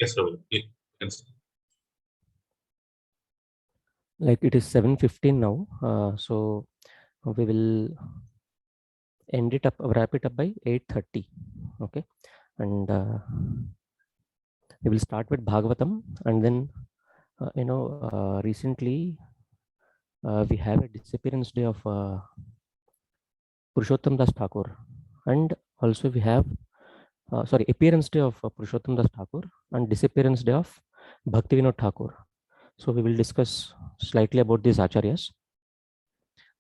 Yes, Ravi. You can start. Like it is 7:15 now, so we will wrap it up by 8:30. Okay, and we will start with Bhagavatam, and then recently we have a disappearance day of Purushottam Das Thakur, and also we have appearance day of Purushottam Das Thakur and disappearance day of Bhaktivinoda Thakur. So we will discuss slightly about these acharyas,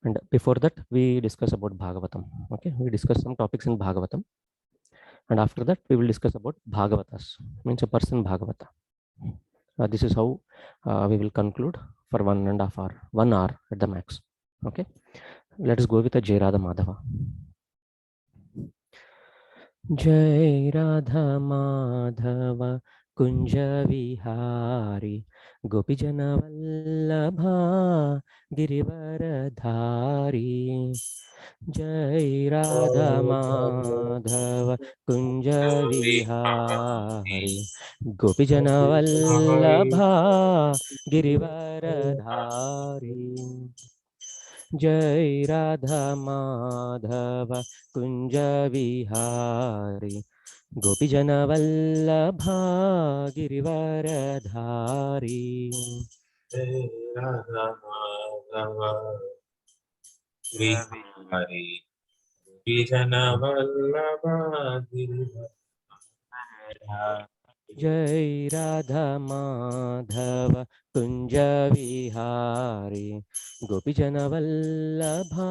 and before that we discuss about Bhagavatam. Okay, we discuss some topics in Bhagavatam, and after that we will discuss about Bhagavatas, means a person Bhagavata. This is how we will conclude for 1.5 hour, 1 hour at the max. Okay, let us go with a Jai Radha Madhava. Jai Radha Madhava Kunja Vihari Gopijana Vallabha Girivaradhari. Jai Radha Madhava Kunja Vihari Gopijana Vallabha Girivaradhari. Jai Radha Madhava Kunja Vihari Gopijana Vallabha Girivaradhari. Jai Radha Madhava Vihari Vijana Vallabha Giridhara. Jai Radha Madhava Kunja Vihari Gopijana Vallabha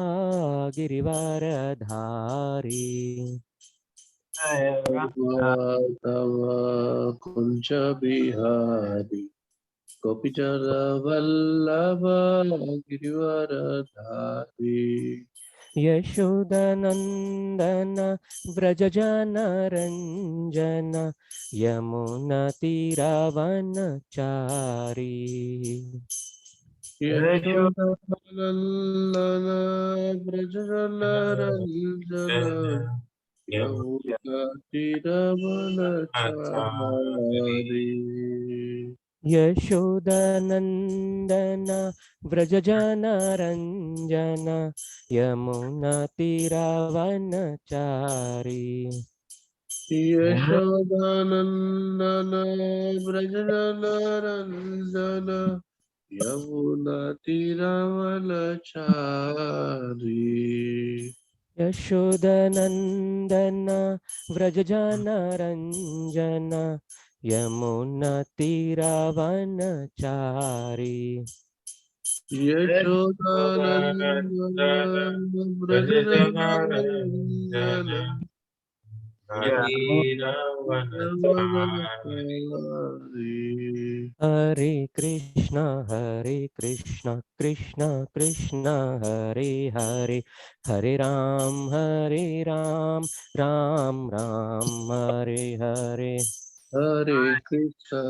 Girivaradhari. Madhava Kunja Bihari Gopijana Vallabha Girivaradhari. Yashodanandana Vrajajana Ranjana Yamuna Tiravanachari. Yashodanandana Brajana Ranjana Yamuna Tiravanachari. Yashodanandana Vrajajana Ranjana Yamuna Tiravanachari. Yashodanandana Brajana Ranjana Yamuna Tiravanachari. Yashodanandana Vrajajana Ranjana Yamuna Tiravanachari. Yashodanandana Brajana Ranjana Yamunatari. Hare Krishna, Krishna Krishna, Hare Hare, Hare Ram, Ram Ram, Hare Hare. Hare Krishna,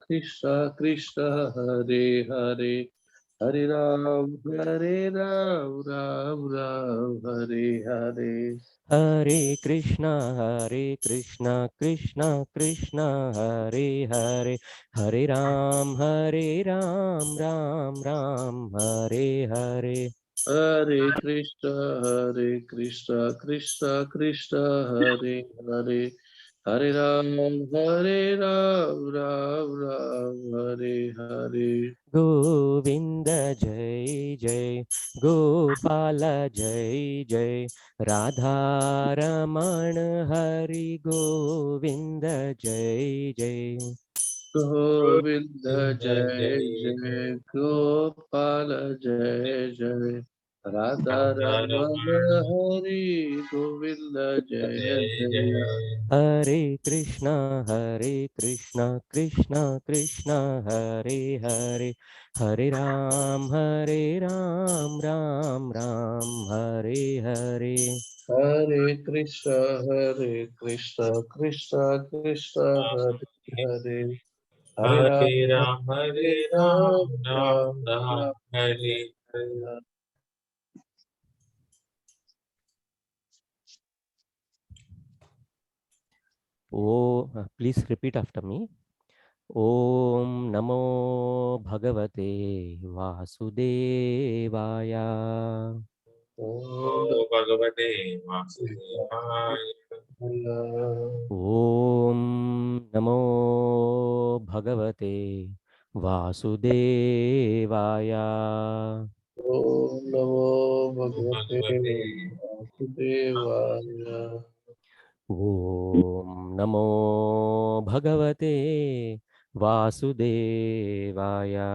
Krishna Krishna, Hare Hare, Hare Ram, Ram Ram, Hare Hare. Hare Krishna, Krishna Krishna, Hare Hare, Hare Ram, Ram Ram, Hare Hare. Hare Krishna, Krishna Krishna, Hare Hare, Hare Ram, Ram Ram, Hare Hare. Govinda Jai Jai, Gopala Jai Jai, Radha Ramana Hari Govinda Jai Jai. Govinda Jai Jai, Gopala Jai Jai, Radha Ramana Hari Govinda Jai Jai. Hare Krishna, Krishna Krishna, Hare Hare, Hare Ram, Ram Ram, Hare Hare. Hare Krishna, Krishna Krishna, Hare Hare, Hare Hare Ram, Ram, Hare Ram, Ram Ram Ram, Ram, Ram Hare Hare. Hare. Oh, please repeat after me. Om Namo Bhagavate Vasudevaya. O Bhagavate Vasudevaya. Om Namo Bhagavate Vasudevaya. Om Namo Bhagavate Bhagavate Vasudevaya. Om Namo Bhagavate Vasudevaya.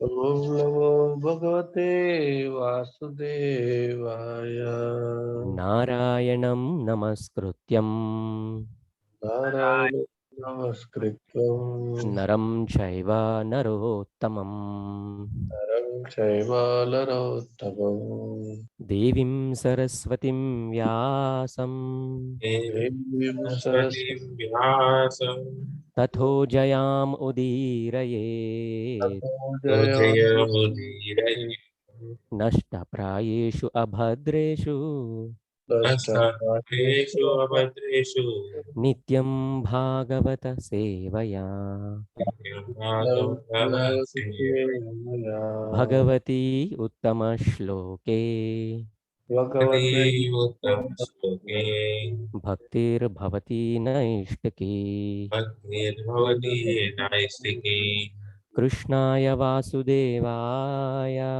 Om Namo Bhagavate Vasudevaya. Narayanam Namaskrutyam Narayana Namaskritam Naram Chaiva Narottamam Naram Chaiva Narottamam Devim Saraswatim Vyasam Devim Saraswatim Vyasam Tatho Jayam Udirayet Saraswati Jayamudirayi Nashtaprayeshu Abhadreshu Nastapeshu Abhadreshu Nityam Bhagavata Sevaya Bhagavase Bhagavati Uttama Shloke Adi Uttam Shloke Bhaktir Bhavati Naishtaki Bhaktir Bhavati Naistiki Krishnaya Vasudevaya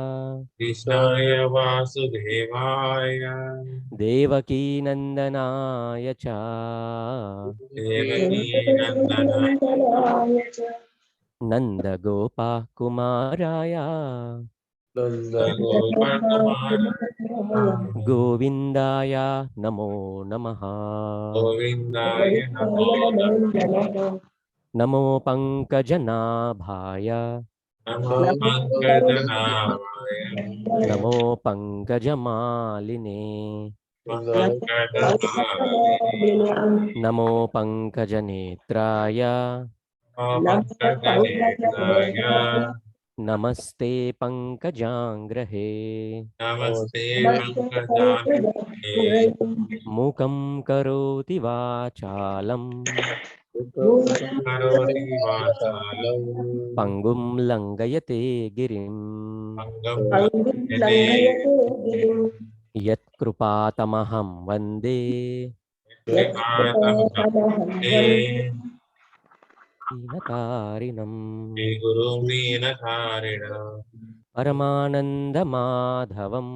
Krishnaya Vasudevaya Devaki Nandanaya Cha Devaki Nandana Nanda Gopa Kumaraya Gopakumara Govindaya Namo Namaha Govindaya Namo Namo Namo Pankajanaභaya Namo Pankajanavaya Namo Pankajamalini Pankajamali Namo Pankajanetraya Namo Pankajanetraya Namaste Pankajangrahe Namaste Pankajane Mukam karoti vachalam Karoti Vachalam Pangum langayate girim Pangam Yate Yat Krupatamaham Vande Kripatam Bhakte Dinatarinam Shri Guru Ninakarina Paramananda Madhavam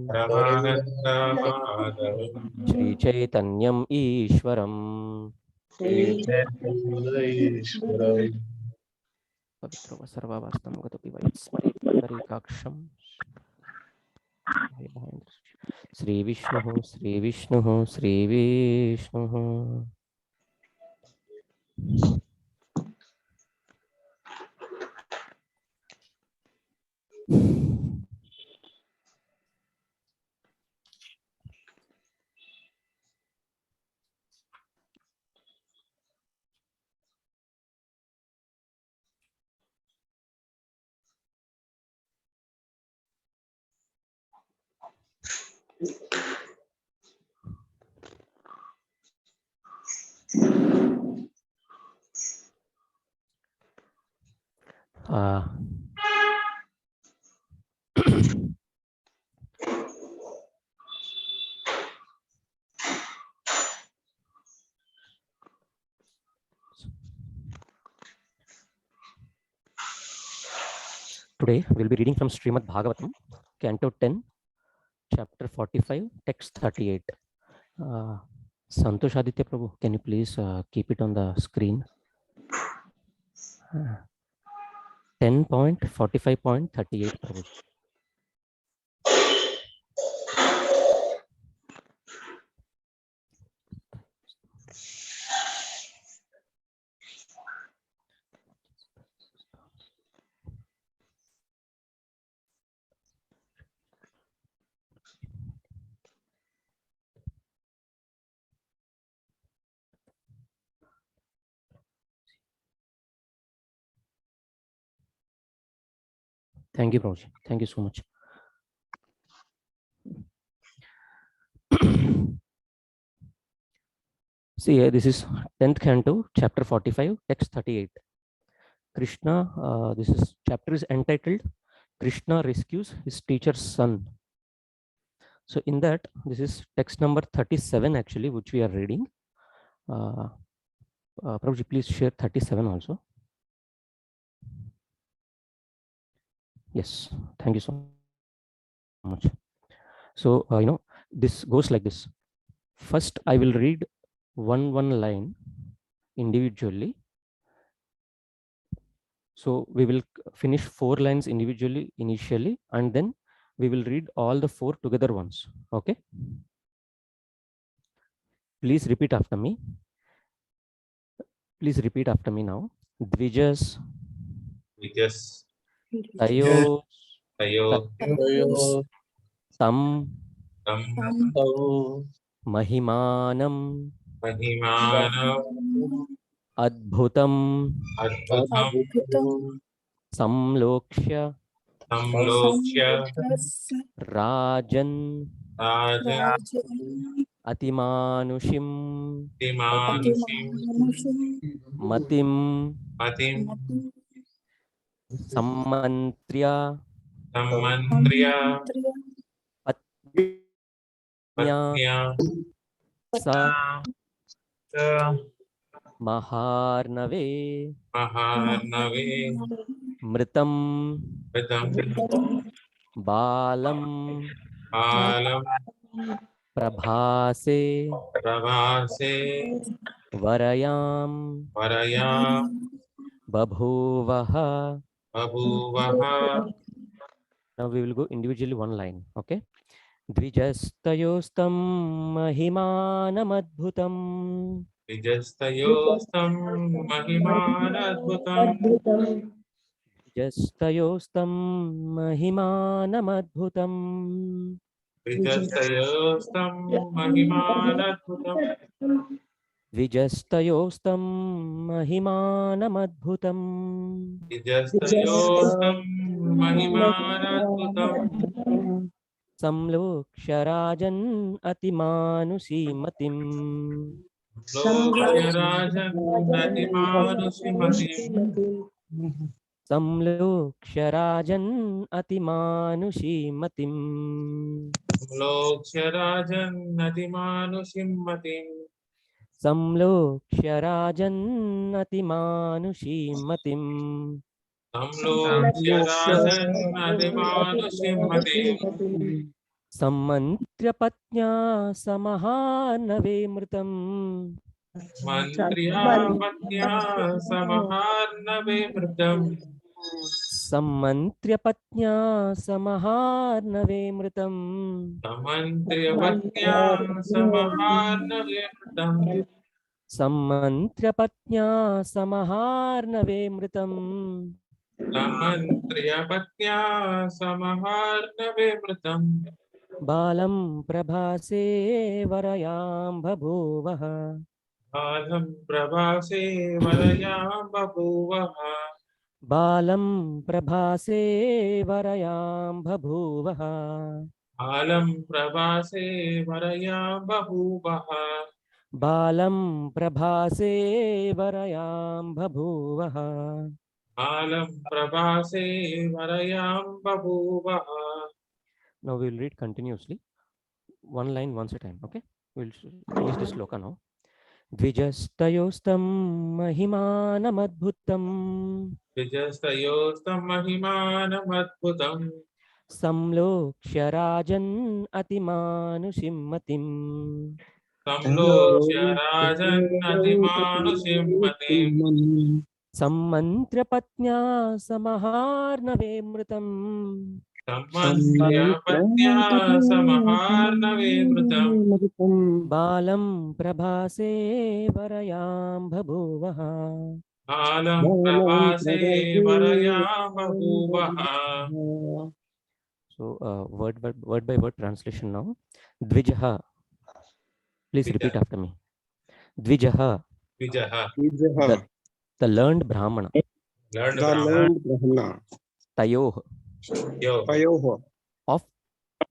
Paramananda Madhavam Shri Chaitanyam Ishwaram Ishwaram Pavitrava Sarvavastam Gatopi Vaitsmari Pundarikaksham Sri Vishnu Sri Vishnu Sri Vishnu. Today we'll be reading from Srimad Bhagavatam, Canto 10, Chapter 45, Text 38. Santosh Aditya Prabhu, can you please keep it on the screen? 10.45.38 Prabhu. Thank you, Prabhuji. Thank you so much. See here, this is 10th canto, chapter 45, text 38. Krishna, this is chapter is entitled Krishna rescues his teacher's son. So in that, this is text number 37 actually, which we are reading. Prabhuji, please share 37 also. Yes, thank you so much. So, this goes like this. First, I will read one line individually. So we will finish 4 lines individually initially, and then we will read all the 4 together once. Okay. Please repeat after me. Please repeat after me now. Dvijas, Vijas, tayo, Tayo, Tayo tam, Tam, Tavu mahimanam, Mahimana, adbhutam, Adbhutam, samlokshya, Samlokshya, rajan, Rajan, atimanushim, Timanushim, matim, Matim, sammantriya, Sammantriya, patnya, Patnya, sa, Sa, maharnave, Mahanave, mritam, Vidam, balam, Alam, prabhase, Pravase, varayam, Varaya, babhuvaha. Babhuvaha, Now we will go individually one line. Okay. Dvijastayostam mahimanam Vijastayostam Mahimanadbhutam, Dvijastayostam mahimanam Vijastayostam Mahimanadbhutam, Dvijastayostam mahimanam Vijastayostam Mahimanadbhutam, samloksharajan atimanusimatim Lokya Rajan Natimanusimatim, samloksharajan atimanusimatim Lokya Rajan Natimanusimatim, samloksharajan atimanusimatim Samlokya Rajan Natimanusimatim, sammantrapatnya samahanave mritam Mantriyapatnya Samaharnave Mritam, sammantrapatnya samahanave mritam Samantriyapatnya Samaharnave Mritam, sammantrapatnya samaharnave mritam Samantriyapatnya Samaharnave Mritam, balam prabhase varayam babhuvah Adham Prabhase Varayam Babhuvaha, balam prabhase varayam babhuvah Alam Prabhase Varayam Babhuvaha, balam prabhase varayam babhuvah. Alam Prabhase Varayam Babhuvaha. Now we will read continuously, one line once a time. Okay, we will finish this sloka now. Dvijastayostam mahimanam Vijastayostam Mahimanam samlokshya rajan atimanusimmatim Samlokshya Rajan Natimanusimmatim, sammantrapatnya samaharnave mritam Samantriyapatnya Samaharnave Mritam, balam prabhase varayam babhuvah. Alam Prabhase Varayam Babhuvaha. So word by word translation now. Dvijaha. Please repeat after me. Dvijaha. Vijaha, The learned Brahmana. learned Brahman, Tayoh. Yo, Of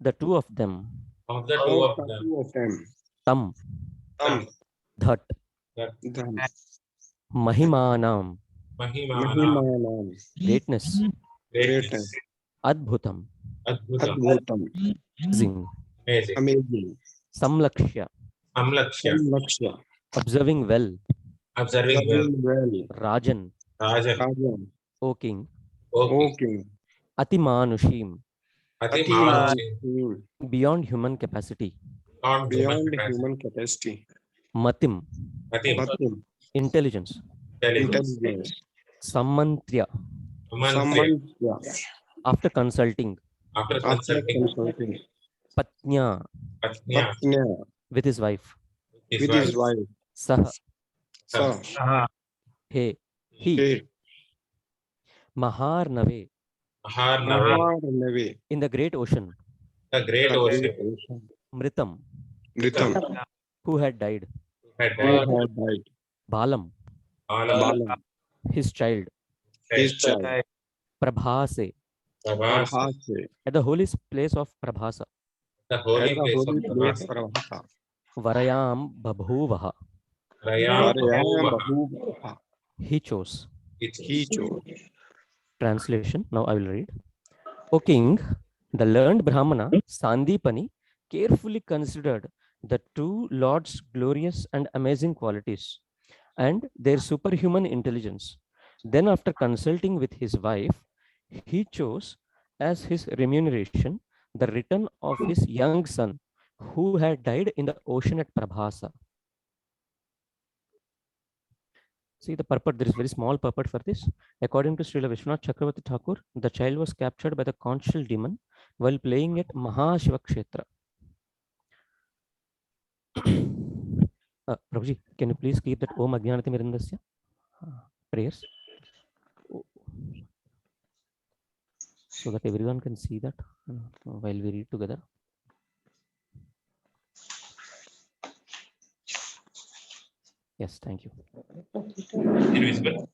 the two of them. of the two of them, Tam. Tam, That. Dhan. Mahimanam, Mahimanam. Mahimanam. greatness. Greatness. Adbhutam, Adbhutam. Adbhutam. amazing. Amazing. Amazing. Samlakshya, Samlakshya. Samlakshya. observing well. Observing well. Observing well. Rajan, Rajan. Rajan. O king. Okay. Okay. Atimanushim, Atimanushim. Atimanushim. beyond human capacity. Beyond Beyond capacity. human capacity. Matim, Matim. Matim. intelligence. Intelligence. Intelligence. Samantriya, Samantriya. Samantya. after consulting. After After consulting consulting. Patnya, Patnya. Patnya. with his wife. His With wife. his wife. Saha, Sah. he, he. He. Maharnave, Maharnave. Maharnave. in the great ocean. The great The ocean. great ocean. Mritam, Ritam. who had died. Had Who died. had died. Balam, Balam. Balam. his child. His child. Prabhase, Prabhas. Prabhase. at the holy place of Prabhasa. The holy At the place of holy place Prabhas. Prabhasa. Varayam babhuvaha, Rayam. Varayam Bahuvaha. Bahuvaha. he chose. He chose. Translation, now I will read. O king, the learned Brahmana Sandipani carefully considered the two lords' glorious and amazing qualities and their superhuman intelligence. Then, after consulting with his wife, he chose as his remuneration the return of his young son, who had died in the ocean at Prabhasa. See the purport, there is very small purport for this. According to Srila Vishwanath Chakravarti Thakur, the child was captured by the conchal demon while playing at Mahashiva Kshetra. Prabhuji, can you please keep that Om Ajnanati Mirandasya prayers? So that everyone can see that while we read together. Yes, thank you. Invisible.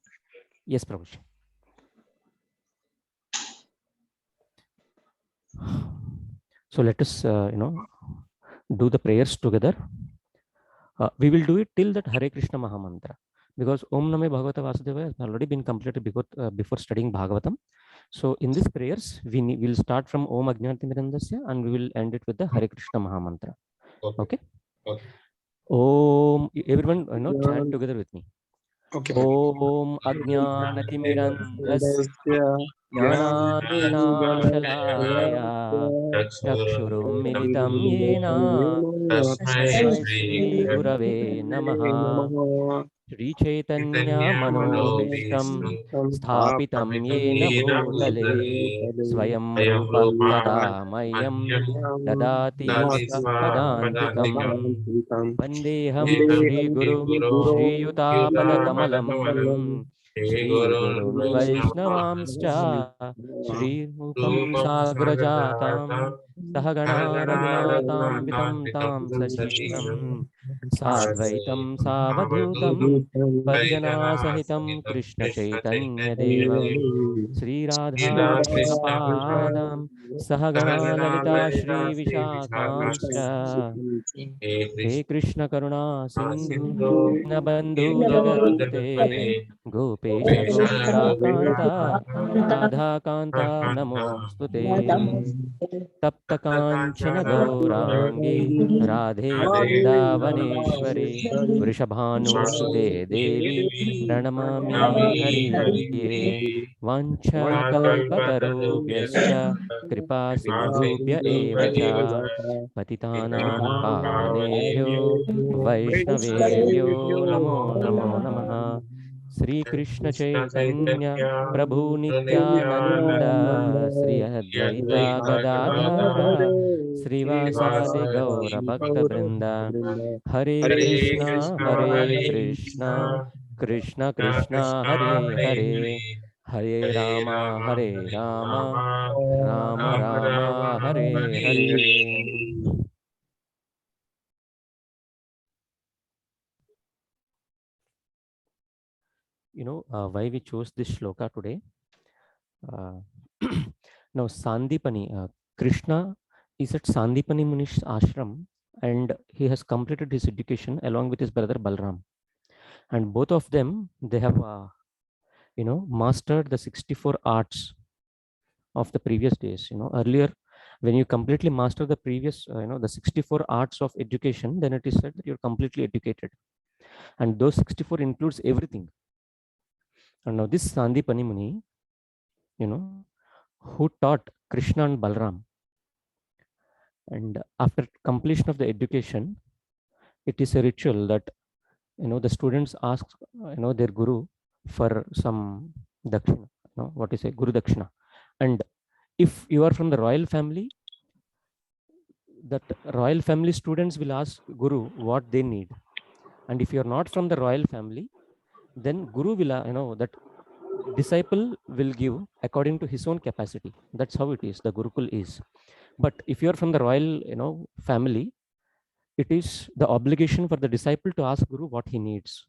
Yes, Prabhuji. So let us, do the prayers together. We will do it till that Hare Krishna Mahamantra, because Om Name Bhagavata Vasudevaya has already been completed before studying Bhagavatam. So in these prayers, we will start from Om Ajnanati Mirandasya and we will end it with the Hare Krishna Mahamantra. Okay? Okay. Om, everyone, chant together with me. Okay. Om Ajnanati Mirandasya Jnananjana Chakshurum Yena Tasmai Tasmai Shri Shri Gurave Namaha Shri Chaitanya Manobishtam Sthapitam Yena Bhutale Swayam Rupa Kada Mayam Dadati Swapadantikam Vandeham Shri Guru Shri Yuta Kamalam Shri Gurun Vaishnavamscha Shri Rupam Sagrajatam Sahagana Raghunatam Vitam Tam Sajivam Sadvaitam Savadhutam Parjana Sahitam Krishna Chaitanya Devam Sri Radha Krishna Padam Sahagana Lalita Shri Vishakhamscha He Krishna Karuna Sindhu Nabandhu Jagatpate Gopesha Gopika Kanta Radha Kanta Namostute Tapta Kanchana Gaurangi Radhe Vrindavaneshwari Vrishabhanu Sute Devi Pranamami Haripriye Vancha Kalpatarubhyascha Kripa Sindhubhya Evacha Patitanam Pavanebhyo Vaishnavebhyo Namo Namo Namaha Sri Krishna Chaitanya Prabhu Nityananda Sri Advaita Gadadhara Srivasadi Gaura Bhakta Vrinda Hare Krishna Krishna Krishna Hare Hare Hare Rama Rama Rama Hare Hare. Why we chose this shloka today. Now Sandipani, Krishna is at Sandipani Muni's ashram and he has completed his education along with his brother Balram. and both of them, they have mastered the 64 arts of the previous days. Earlier, when you completely master the previous the 64 arts of education, then it is said that you're completely educated, and those 64 includes everything. And now this Sandipani Muni, who taught Krishna and Balram, and after completion of the education, it is a ritual that the students ask their guru for some dakshina, what is a guru dakshina. And if you are from the royal family, that royal family students will ask guru what they need. And if you are not from the royal family, then guru will that disciple will give according to his own capacity. That's how it is, the gurukul is. But if you are from the royal family, it is the obligation for the disciple to ask guru what he needs.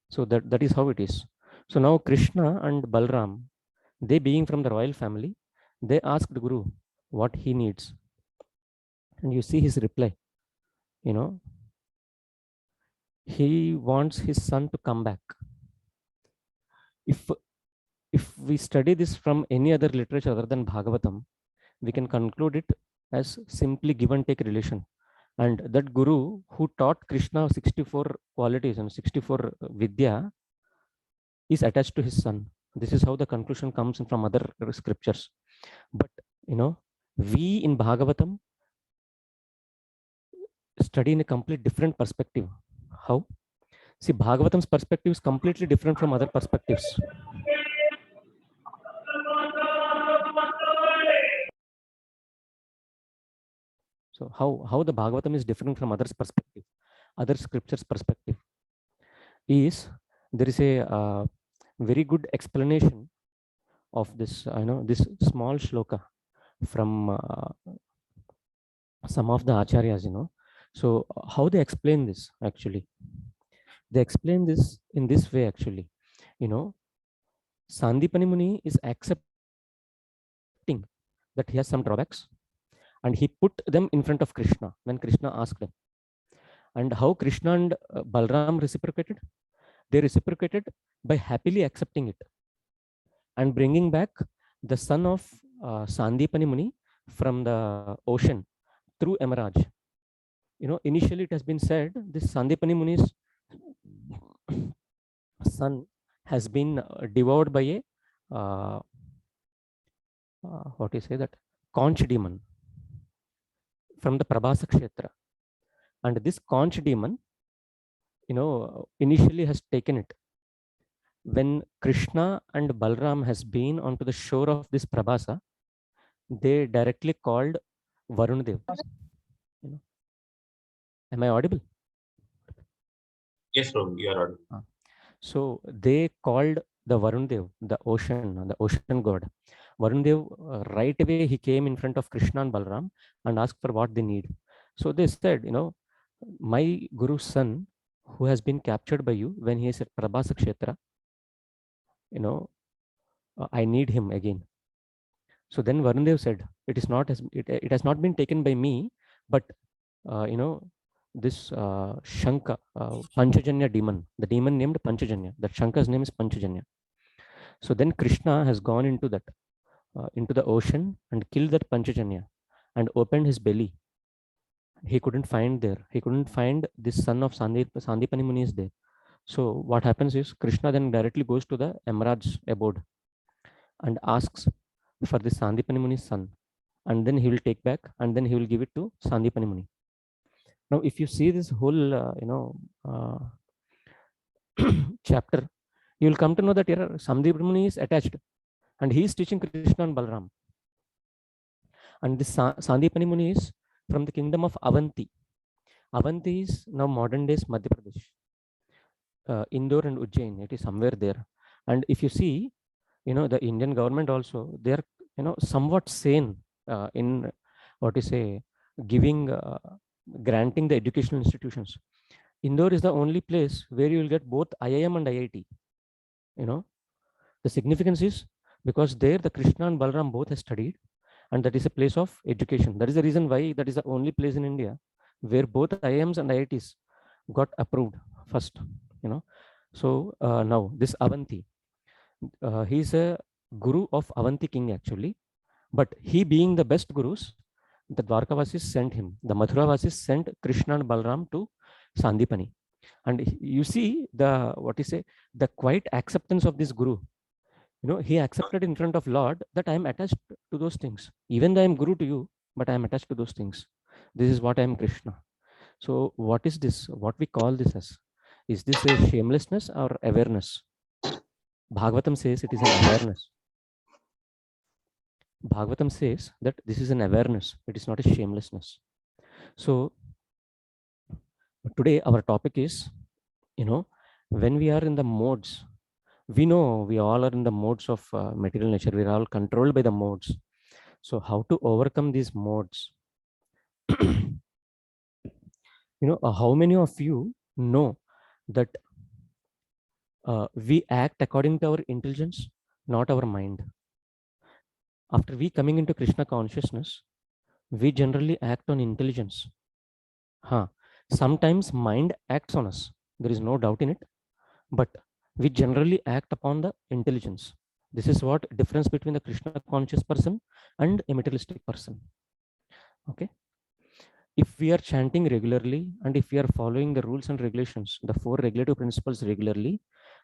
So that is how it is. So now Krishna and Balram, they being from the royal family, they asked guru what he needs. And you see his reply. He wants his son to come back. If we study this from any other literature other than Bhagavatam, we can conclude it as simply give and take relation. And that guru who taught Krishna 64 qualities and 64 vidya is attached to his son. This is how the conclusion comes from other scriptures. But we in Bhagavatam study in a complete different perspective. How? See, Bhagavatam's perspective is completely different from other perspectives. So how the Bhagavatam is different from others' perspective, other scriptures' perspective, is there is a very good explanation of this, this small shloka from some of the acharyas, So how they explain this actually? They explain this in this way actually. Sandipani Muni is accepting that he has some drawbacks, and he put them in front of Krishna when Krishna asked them. And how Krishna and Balram reciprocated? They reciprocated by happily accepting it and bringing back the son of Sandipani Muni from the ocean through Emeraj. Initially it has been said this Sandipani Muni's son has been devoured by a what do you say, that conch demon from the Prabhasa Kshetra. And this conch demon, initially has taken it. When Krishna and Balram has been onto the shore of this Prabhasa, they directly called Varun Dev. Am I audible? Yes, Prabhu, you are audible. So they called the Varun Dev, the ocean god. Varun Dev, right away he came in front of Krishna and Balram and asked for what they need. So they said, my Guru's son, who has been captured by you when he is at Prabhasa Kshetra, I need him again. So then Varun Dev said, it has not been taken by me, but this Shanka, Panchajanya demon, the demon named Panchajanya, that Shanka's name is Panchajanya. So then Krishna has gone into that, into the ocean and killed that Panchajanya and opened his belly. He couldn't find this son of Sandipani Muni is there. So what happens is Krishna then directly goes to the Emerald's abode and asks for the Sandipani Muni's son, and then he will take back and then he will give it to Sandipani Muni. Now, if you see this whole chapter, you will come to know that here Sandipani Muni is attached, and he is teaching Krishna and Balram. And this Sandipani Muni is from the kingdom of Avanti. Avanti is now modern days Madhya Pradesh, Indore and Ujjain. It is somewhere there. And if you see, the Indian government also, they are somewhat sane in what you say, granting the educational institutions. Indore is the only place where you will get both IIM and IIT. The significance is because there the Krishna and Balram both have studied, and that is a place of education. That is the reason why that is the only place in India where both IIMs and IITs got approved first. So now this Avanti, he's a guru of Avanti king actually, but he being the best gurus, the Dwarkavasis sent him. The Mathuravasis sent Krishna and Balram to Sandipani. And you see the, the quiet acceptance of this guru. He accepted in front of Lord that I am attached to those things. Even though I am guru to you, but I am attached to those things. This is what I am Krishna. So what is this? What we call this as? Is this a shamelessness or awareness? Bhagavatam says it is an awareness. Bhagavatam says that this is an awareness. It is not a shamelessness. So today our topic is, when we are in the modes, we know we all are in the modes of material nature. We are all controlled by the modes. So how to overcome these modes? How many of you know that we act according to our intelligence, not our mind? After we coming into Krishna consciousness, we generally act on intelligence. Sometimes mind acts on us. There is no doubt in it. But we generally act upon the intelligence. This is what difference between the Krishna conscious person and a materialistic person. Okay. If we are chanting regularly and if we are following the rules and regulations, the 4 regulative principles regularly,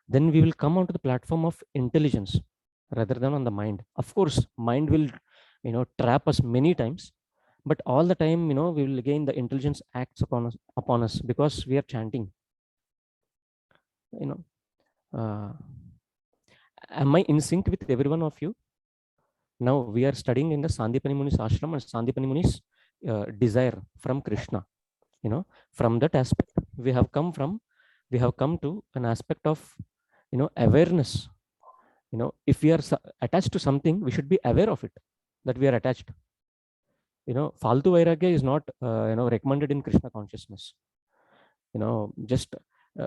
then we will come onto the platform of intelligence rather than on the mind. Of course, mind will, trap us many times, but all the time, we will gain the intelligence acts upon us because we are chanting. Am I in sync with every one of you? Now we are studying in the Sandipani Muni's ashram and Sandipani Muni's desire from Krishna. From that aspect, we have come to an aspect of, awareness. If we are attached to something, we should be aware of it, that we are attached. Faltu Vairagya is not, recommended in Krishna consciousness. Just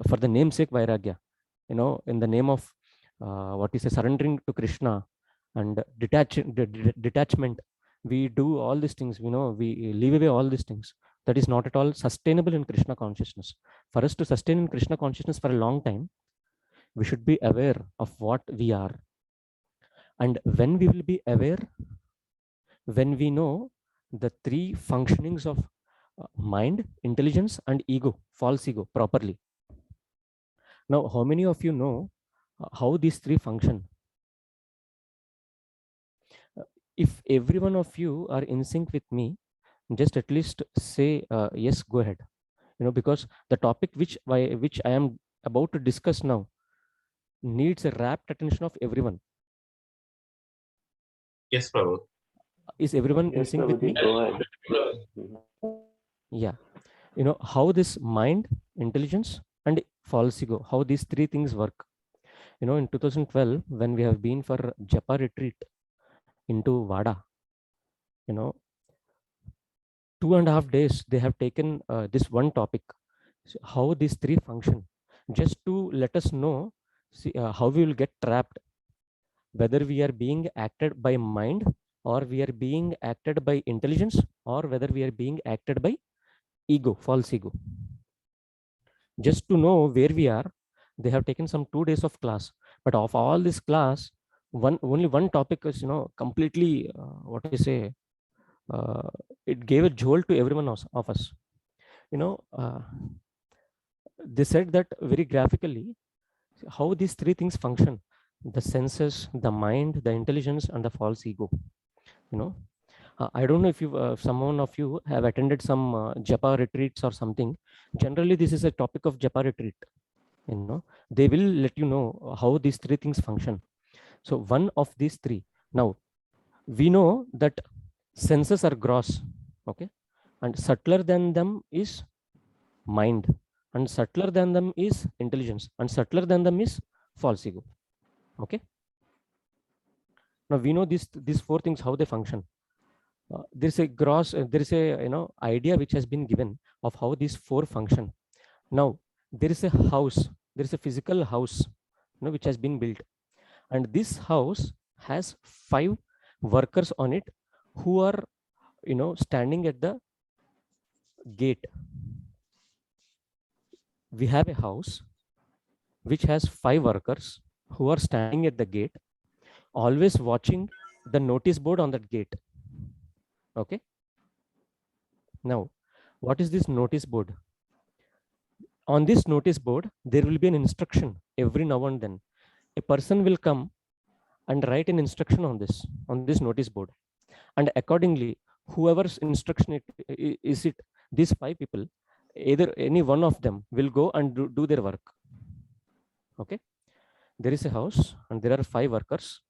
for the namesake Vairagya, in the name of surrendering to Krishna and detachment, we do all these things. We leave away all these things. That is not at all sustainable in Krishna consciousness. For us to sustain in Krishna consciousness for a long time, we should be aware of what we are. And when we will be aware, when we know the 3 functionings of mind, intelligence, and ego, false ego, properly. Now, how many of you know how these 3 function? If every one of you are in sync with me, just at least say yes, go ahead. Because the topic which I am about to discuss now needs a rapt attention of everyone. Yes, Prabhu. Is everyone in sync with me? Yeah. How this mind, intelligence, and false ego, how these 3 things work. In 2012, when we have been for Japa retreat into Vada, 2.5 days, they have taken this one topic, so how these 3 function, just to let us know how we will get trapped, whether we are being acted by mind or we are being acted by intelligence or whether we are being acted by ego, false ego. Just to know where we are, they have taken some 2 days of class, but of all this class, only one topic is, completely, it gave a jolt to everyone of us. They said that very graphically, how these 3 things function: the senses, the mind, the intelligence, and the false ego. I don't know if someone of you have attended some Japa retreats or something. Generally, this is a topic of Japa retreat. They will let you know how these 3 things function. So one of these 3. Now, we know that senses are gross, okay, and subtler than them is mind, and subtler than them is intelligence, and subtler than them is false ego. Okay. Now we know these 4 things, how they function. There is a gross, there is a idea which has been given of how these 4 function. Now there is a house, there is a physical house, which has been built, and this house has 5 workers on it who are standing at the gate. We have a house, which has 5 workers who are standing at the gate, always watching the notice board on that gate. Okay. Now, what is this notice board? On this notice board, there will be an instruction every now and then. A person will come and write an instruction on this notice board. And accordingly, whoever's instruction is it, these 5 people, either any one of them will go and do their work. Okay. There is a house and there are 5 workers,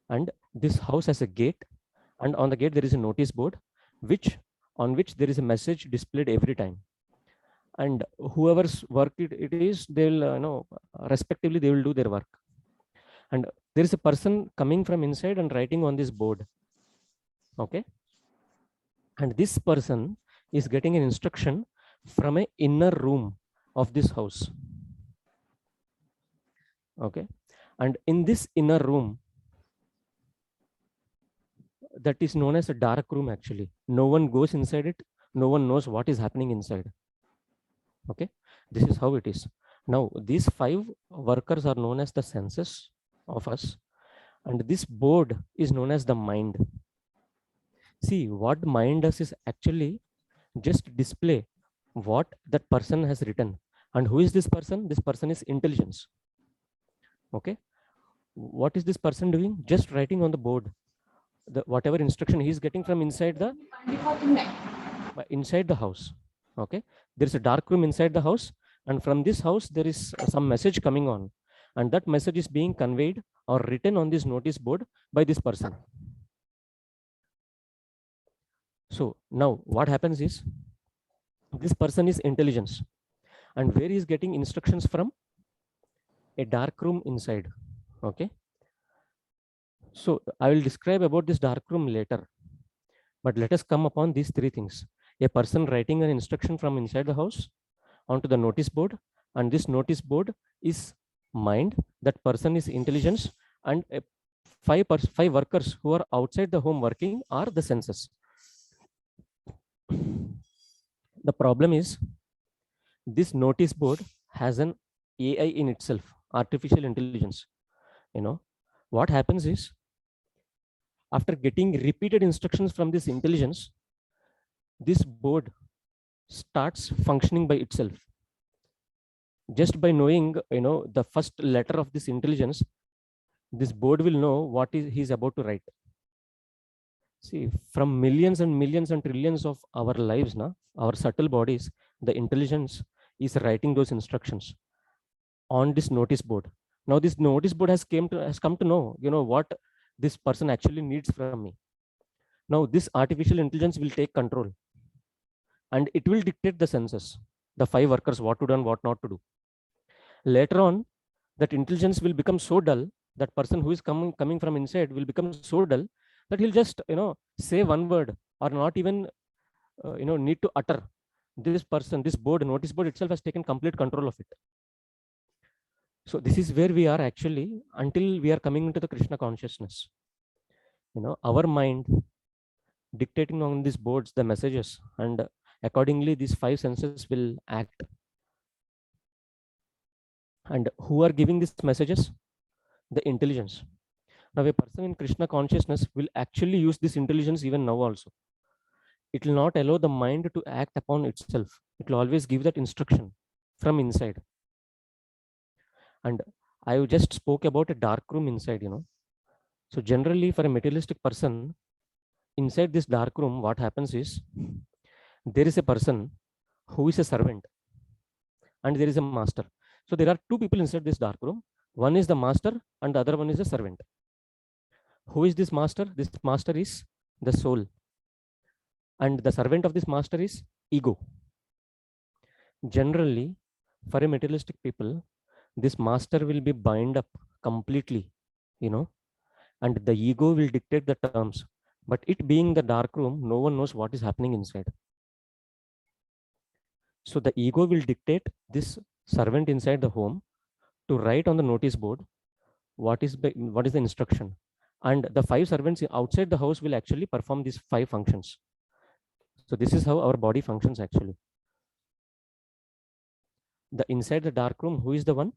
and this house has a gate, and on the gate there is a notice board on which there is a message displayed every time. And whoever's work it is, they'll respectively they will do their work. And there is a person coming from inside and writing on this board. Okay. And this person is getting an instruction from an inner room of this house. Okay. And in this inner room, that is known as a dark room actually. No one goes inside it. No one knows what is happening inside. Okay. This is how it is. Now, these 5 workers are known as the senses of us. And this board is known as the mind. See, what mind does is actually just display what that person has written. And who is this person? This person is intelligence. Okay. What is this person doing? Just writing on the board whatever instruction he is getting from inside the house. Okay. There is a dark room inside the house, and from this house there is some message coming on, and that message is being conveyed or written on this notice board by this person. So now what happens is, this person is intelligence, and where he is getting instructions from? A dark room inside. Okay. So I will describe about this dark room later, but let us come upon these 3 things. A person writing an instruction from inside the house onto the notice board, and this notice board is mind, that person is intelligence, and 5 workers who are outside the home working are the senses. The problem is, this notice board has an AI in itself, artificial intelligence. What happens is, after getting repeated instructions from this intelligence, this board starts functioning by itself. Just by knowing, the first letter of this intelligence, this board will know what he's about to write. See, from millions and millions and trillions of our lives, our subtle bodies, the intelligence is writing those instructions on this notice board. Now, this notice board has come to know, what this person actually needs from me. Now, this artificial intelligence will take control, and it will dictate the senses, the 5 workers, what to do and what not to do. Later on, that intelligence will become so dull, that person who is coming from inside will become so dull that he'll just, say one word, or not even, need to utter. This person, this board, notice board itself has taken complete control of it. So this is where we are actually, until we are coming into the Krishna consciousness. Our mind dictating on these boards the messages, and accordingly these 5 senses will act. And who are giving these messages? The intelligence. Now, a person in Krishna consciousness will actually use this intelligence even now also. It will not allow the mind to act upon itself. It will always give that instruction from inside. And I just spoke about a dark room inside, So generally, for a materialistic person, inside this dark room, what happens is, there is a person who is a servant, and there is a master. So there are 2 people inside this dark room. One is the master, and the other one is a servant. Who is this master? This master is the soul, and the servant of this master is ego. Generally, for a materialistic people, this master will be bind up completely, and the ego will dictate the terms. But it being the dark room, no one knows what is happening inside. So the ego will dictate this servant inside the home to write on the notice board what is the instruction, and the 5 servants outside the house will actually perform these 5 functions. So this is how our body functions actually. The inside the dark room, who is the one?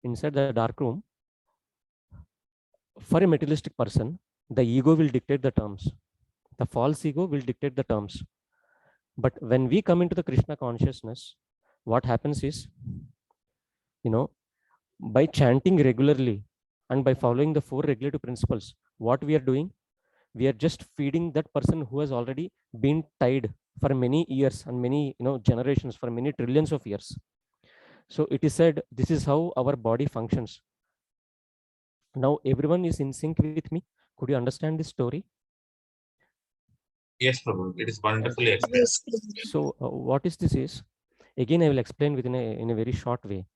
inside the dark room, for a materialistic person, the ego will dictate the terms. The false ego will dictate the terms. But when we come into the Krishna consciousness, what happens is, by chanting regularly and by following the 4 regulative principles, what we are doing, we are just feeding that person who has already been tied for many years and many generations, for many trillions of years. So it is said, this is how our body functions. Now everyone is in sync with me. Could you understand this story? Yes, Prabhu. It is wonderfully explained. So what is this is, again I will explain in a very short way.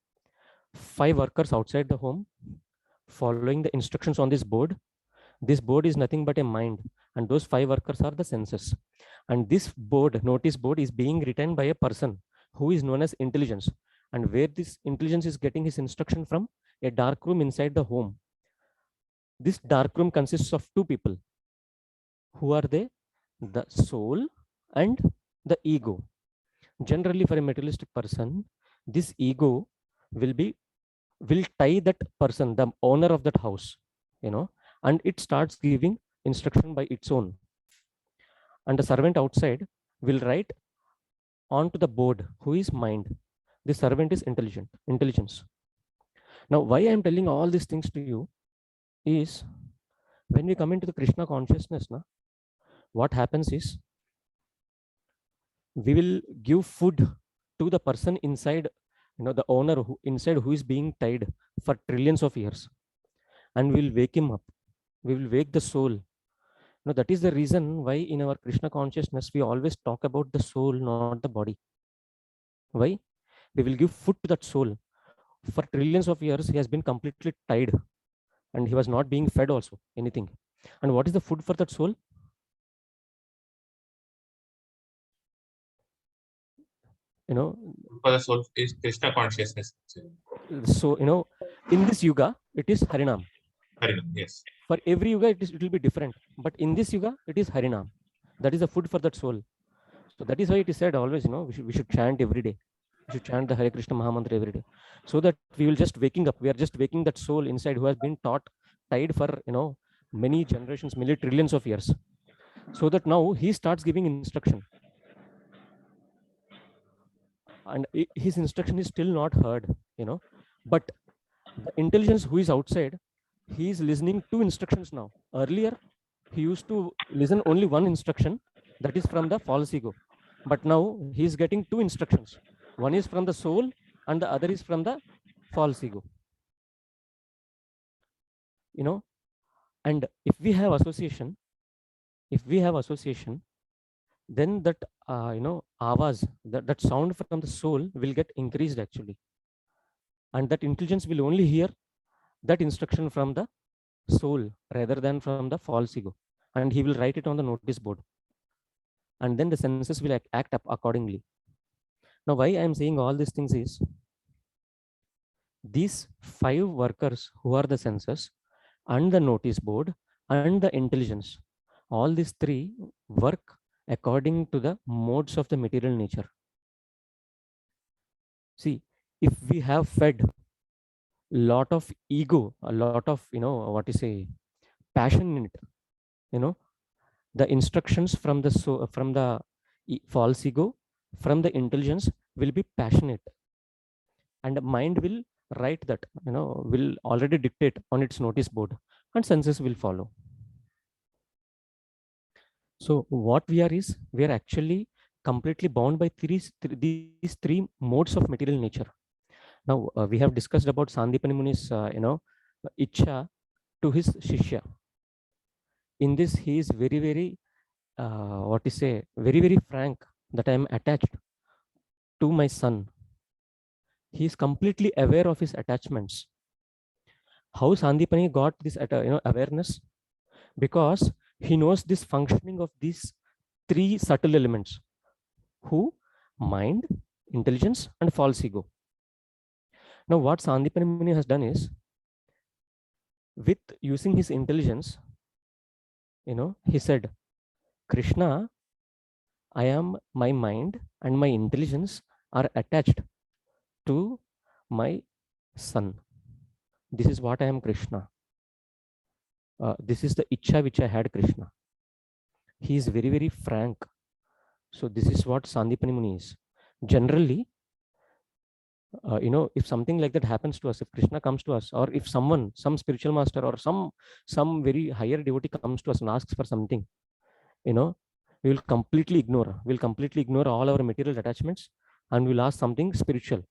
5 workers outside the home following the instructions on this board. This board is nothing but a mind, and those 5 workers are the senses. And this board, notice board, is being written by a person who is known as intelligence. And where this intelligence is getting his instruction from? A dark room inside the home. This dark room consists of 2 people. Who are they? The soul and the ego. Generally, for a materialistic person, this ego will tie that person, the owner of that house, and it starts giving instruction by its own. And the servant outside will write onto the board who is mind. The servant is intelligence. Now, why I am telling all these things to you is, when we come into the Krishna consciousness, what happens is, we will give food to the person inside, the owner who is being tied for trillions of years, and we'll wake him up. We will wake the soul. That is the reason why in our Krishna consciousness we always talk about the soul, not the body. Why? We will give food to that soul. For trillions of years he has been completely tied, and he was not being fed also anything. And what is the food for that soul? For the soul is Krishna consciousness. So in this yuga it is Harinam. Harinam, yes. For every yuga it will be different, but in this yuga it is Harinam. That is the food for that soul. So that is why it is said always, we should chant every day. We should chant the Hare Krishna Mahamantra every day, so that we will just waking up. We are just waking that soul inside who has been tied for many generations, many trillions of years, so that now he starts giving instruction, and his instruction is still not heard, but the intelligence who is outside, he is listening 2 instructions now. Earlier he used to listen only 1 instruction, that is from the false ego, but now he is getting 2 instructions. One is from the soul and the other is from the false ego. And if we have association, then that avaz, that sound from the soul will get increased actually, and that intelligence will only hear that instruction from the soul rather than from the false ego, and he will write it on the notice board, and then the senses will act up accordingly. Now, why I am saying all these things is, these 5 workers who are the senses and the notice board and the intelligence, all these 3 work according to the modes of the material nature. See, if we have fed lot of ego, a lot of passion in it, the instructions from the false ego, from the intelligence, will be passionate, and the mind will write that, will already dictate on its notice board, and senses will follow. So what we are is, we are actually completely bound by these 3 modes of material nature. Now we have discussed about Sandipani Muni's Ichha to his Shishya. In this he is very, very very, very frank, that I am attached to my son. He is completely aware of his attachments. How Sandipani got this awareness? Because he knows this functioning of these 3 subtle elements. Who? Mind, intelligence, and false ego. Now what Sandipani Muni has done is, with using his intelligence, he said, Krishna, my mind and my intelligence are attached to my son. this is what I am, Krishna. This is the Ichha which I had, Krishna. He is very, very frank. So this is what Sandipani Muni is. Generally, if something like that happens to us, if Krishna comes to us, or if someone, some spiritual master or some very higher devotee comes to us and asks for something, we will completely ignore. We'll completely ignore all our material attachments, and we'll ask something spiritual,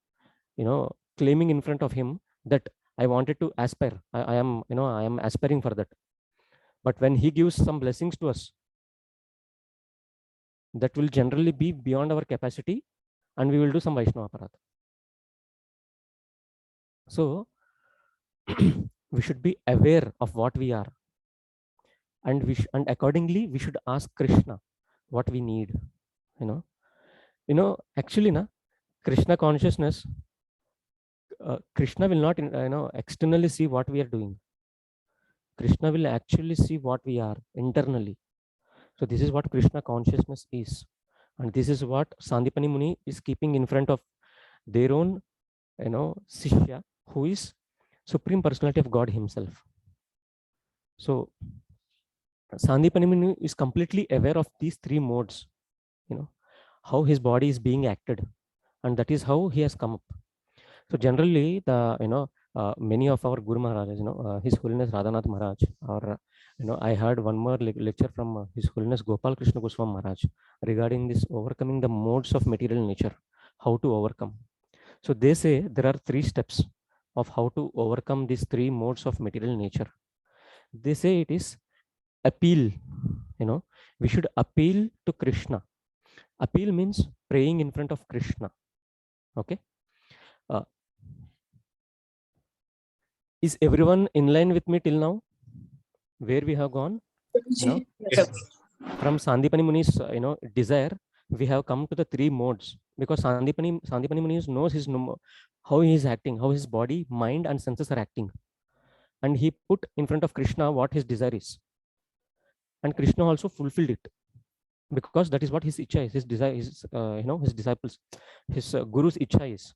claiming in front of him that I wanted to aspire. I am aspiring for that. But when he gives some blessings to us, that will generally be beyond our capacity, and we will do some Vaishnava aparadha. So we should be aware of what we are, and and accordingly we should ask Krishna what we need. Actually, Krishna consciousness, Krishna will not externally see what we are doing. Krishna will actually see what we are internally. So this is what Krishna consciousness is, and this is what Sandipani Muni is keeping in front of their own Sishya, who is Supreme Personality of God himself. So Sandipani Muni is completely aware of these three modes, how his body is being acted, and that is how he has come up. So generally, many of our Guru Maharajas, His Holiness Radhanath Maharaj, or I heard one more lecture from His Holiness Gopal Krishna Goswami Maharaj regarding this overcoming the modes of material nature, how to overcome. So they say there are 3 steps of how to overcome these 3 modes of material nature. They say it is appeal. We should appeal to Krishna. Appeal means praying in front of Krishna. Okay. Is everyone in line with me till now? Where we have gone? Yes. From Sandipani Muni's desire, we have come to the 3 modes, because Sandipani Muni knows how he is acting, how his body, mind, and senses are acting, and he put in front of Krishna what his desire is, and Krishna also fulfilled it, because that is what his ichha is, his desire, his his disciples, his guru's ichha is.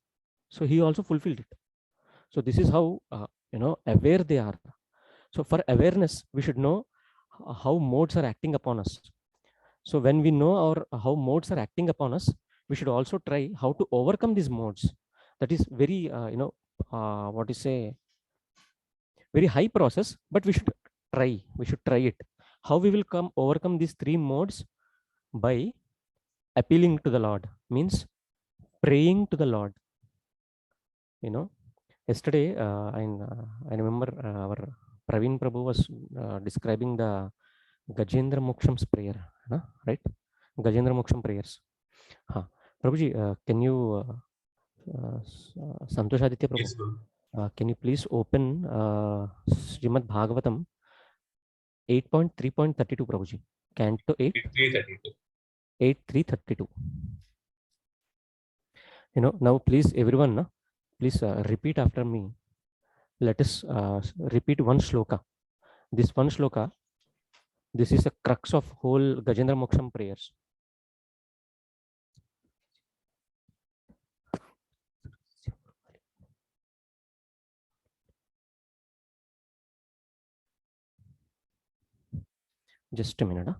So he also fulfilled it. So this is how aware they are. So for awareness, we should know how modes are acting upon us. So when we know how modes are acting upon us, we should also try how to overcome these modes. That is very what you say, very high process, but we should try it. How we will overcome these 3 modes? By appealing to the Lord, means praying to the Lord. Yesterday I remember our Praveen Prabhu was describing the Gajendra Moksham's prayer, right? Gajendra Moksham prayers. Prabhuji, can you Santosh Aditya Prabhu, Yes, can you please open Srimad Bhagavatam 8.3.32, Prabhuji? Canto 8, 8.3.32. Now please everyone, please repeat after me. Let us repeat one shloka. This one shloka, this is a crux of whole Gajendra Moksham prayers. Just a minute.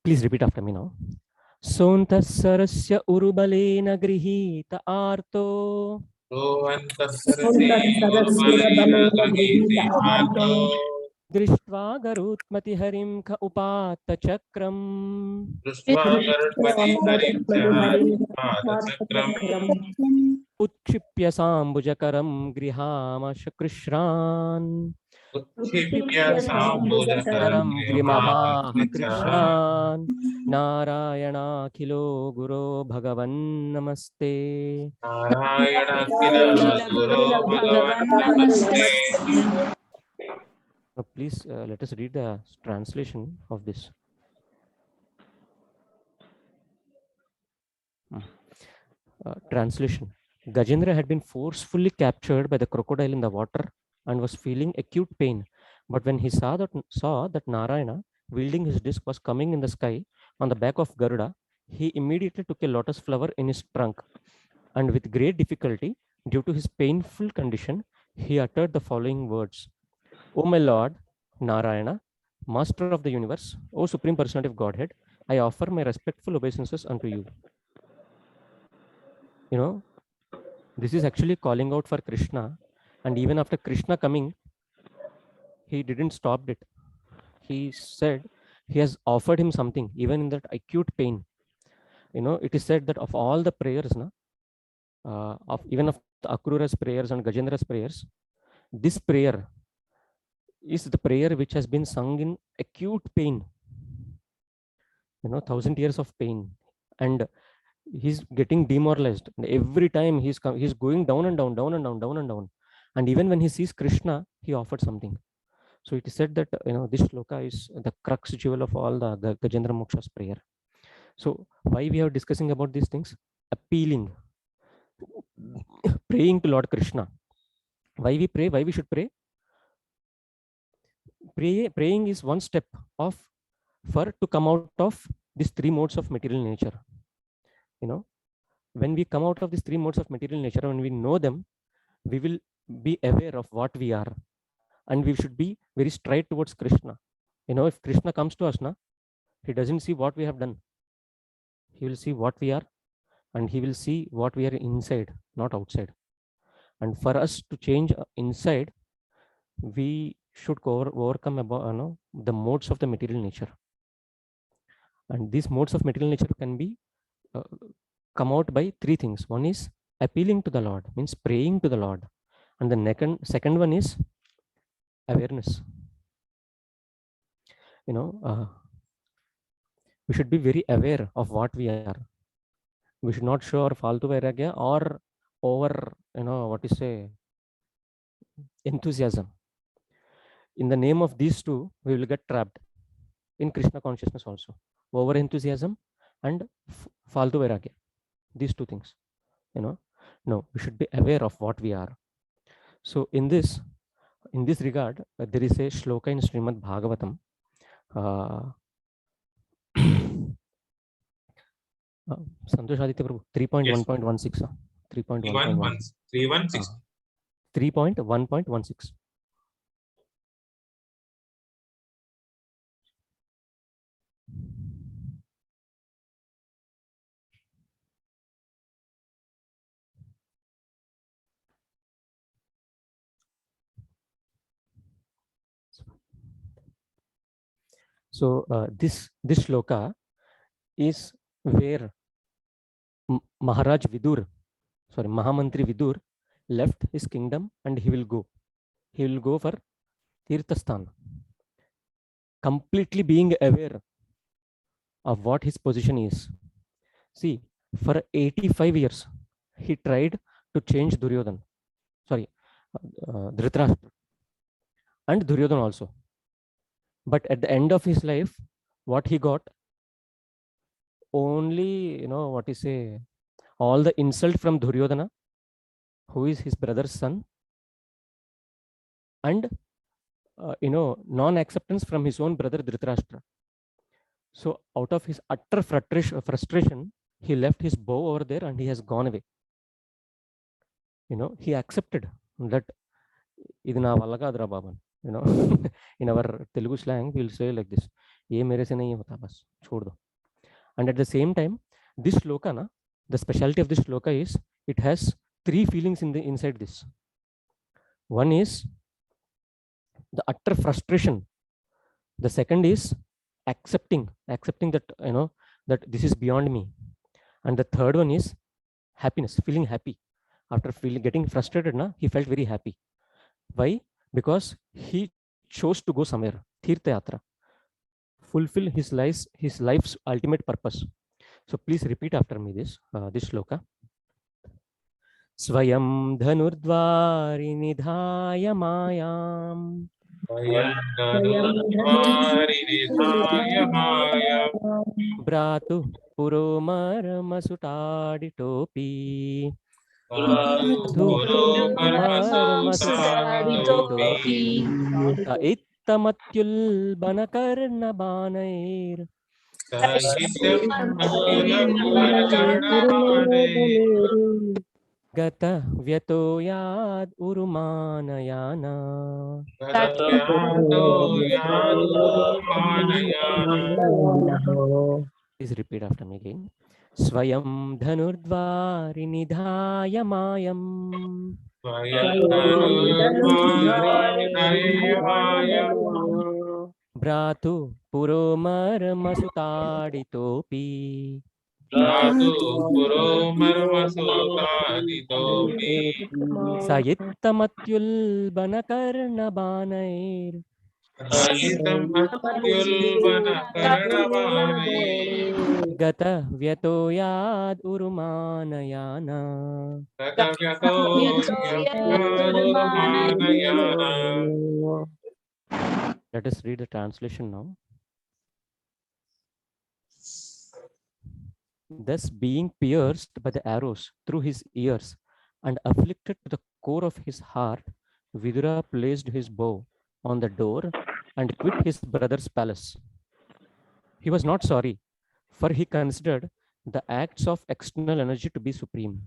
Please repeat after me now. Sontasarasya urubalena grihita arto Drishtva garutmati harim ka upata chakram Utchipya sambujakaram grihamash krishran Karam grimaha krishnan Narayana kilo guru bhagavan namaste. Now please let us read the translation of this. Translation. Gajendra had been forcefully captured by the crocodile in the water and was feeling acute pain, But when he saw that Narayana wielding his disc was coming in the sky on the back of Garuda, he immediately took a lotus flower in his trunk, and with great difficulty, due to his painful condition, he uttered the following words: O my Lord, Narayana, Master of the universe, O Supreme Personality of Godhead, I offer my respectful obeisances unto you. You know, this is actually calling out for Krishna, and even after Krishna coming, he didn't stop it. He said he has offered him something, even in that acute pain. It is said that of all the prayers, even of the Akrura's prayers and Gajendra's prayers, this prayer is the prayer which has been sung in acute pain. 1,000 years of pain, and he's getting demoralized. And every time he's going down and down, down and down, down and down. And even when he sees Krishna, he offered something. So it is said that this shloka is the crux jewel of all the Gajendra Moksha's prayer. So why we are discussing about these things? Appealing, praying to Lord Krishna. Why we pray? Why we should pray? Praying is one step to come out of these three modes of material nature. When we come out of these three modes of material nature, when we know them, we will be aware of what we are, and we should be very straight towards Krishna. If Krishna comes to us, he doesn't see what we have done. He will see what we are, and he will see what we are inside, not outside. And for us to change inside, we should overcome the modes of the material nature. And these modes of material nature can be come out by three things. One is appealing to the Lord, means praying to the Lord. And the second one is awareness. We should be very aware of what we are. We should not show our faltu vairagya or over, enthusiasm. In the name of these two, we will get trapped in Krishna consciousness also. Over enthusiasm and faltu vairagya. These two things. No, we should be aware of what we are. So in this regard, there is a shloka in Srimad Bhagavatam. Santosh Aditya Prabhu, 3.1.16. 3.1.16. 3.1.16. So this shloka is where Mahamantri Vidur left his kingdom, and he will go for Tirthasthan, completely being aware of what his position is. See, for 85 years, he tried to change Dhritarashtra and Duryodhana also. But at the end of his life, what he got? Only, all the insult from Duryodhana, who is his brother's son, and, non-acceptance from his own brother Dhritarashtra. So out of his utter frustration, he left his bow over there and he has gone away. He accepted that idna valakadra baban. In our Telugu slang, we'll say like this: "Ye mere se nahi hota, bas chhod do." And at the same time, this shloka, the specialty of this shloka is it has three feelings inside this. One is the utter frustration. The second is accepting that that this is beyond me. And the third one is happiness, feeling happy. After getting frustrated, he felt very happy. Why? Because he chose to go somewhere, Tirtha Yatra, fulfill his life's ultimate purpose. So please repeat after me this shloka. Swayam dhanurdvari nidhaya mayam bratu puromarmasutadi topi सहितमत्युल्बनकर्णबाणैर् गतव्यतो याद् उरुमानयाना. Please repeat after me again. Swayam dhanurdvari nidhaya mayam. Bratu puromarmasutaditopi. Sayittamatyulbanakarnabanair. गतव्यतो याद् उरुमानयाना. Let us read the translation now. Thus, being pierced by the arrows through his ears and afflicted to the core of his heart, Vidura placed his bow on the door and quit his brother's palace. He was not sorry, for he considered the acts of external energy to be supreme.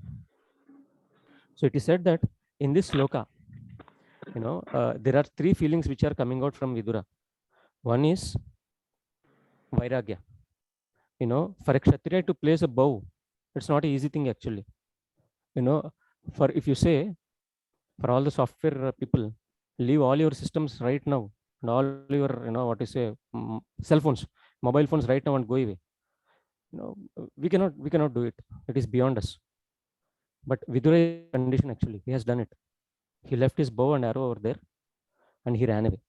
So it is said that in this sloka, there are three feelings which are coming out from Vidura. One is Vairagya. For a Kshatriya to place a bow, it's not an easy thing actually. For if you say, for all the software people, leave all your systems right now and all your, cell phones, mobile phones right now and go away. We cannot do it. It is beyond us. But Vidura condition actually, he has done it. He left his bow and arrow over there and he ran away.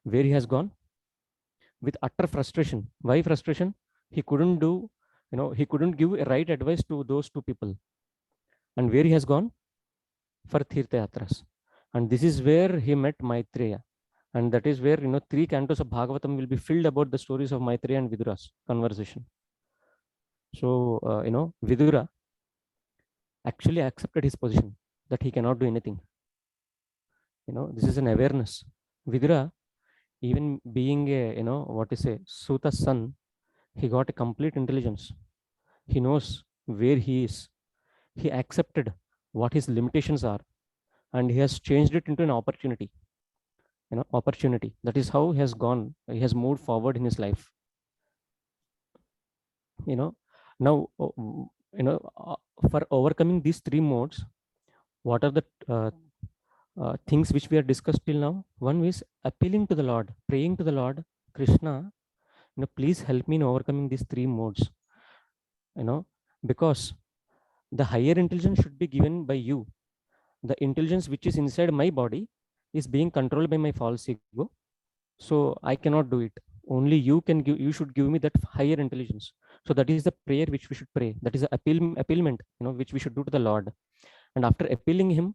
Where he has gone? With utter frustration. Why frustration? He couldn't do, he couldn't give a right advice to those two people. And where he has gone? For Tirtha Yatras. And this is where he met Maitreya. And that is where, 3 cantos of Bhagavatam will be filled about the stories of Maitreya and Vidura's conversation. So, Vidura actually accepted his position that he cannot do anything. This is an awareness. Vidura, even being a, Suta's son, he got a complete intelligence. He knows where he is. He accepted what his limitations are, and he has changed it into an opportunity. Opportunity. That is how he has gone. He has moved forward in his life. Now, for overcoming these 3 modes, what are the things which we have discussed till now? One is appealing to the Lord, praying to the Lord, Krishna, please help me in overcoming these 3 modes. Because the higher intelligence should be given by you. The intelligence which is inside my body is being controlled by my false ego. So I cannot do it. Only you can give. You should give me that higher intelligence. So that is the prayer which we should pray. That is the appealment, which we should do to the Lord. And after appealing Him,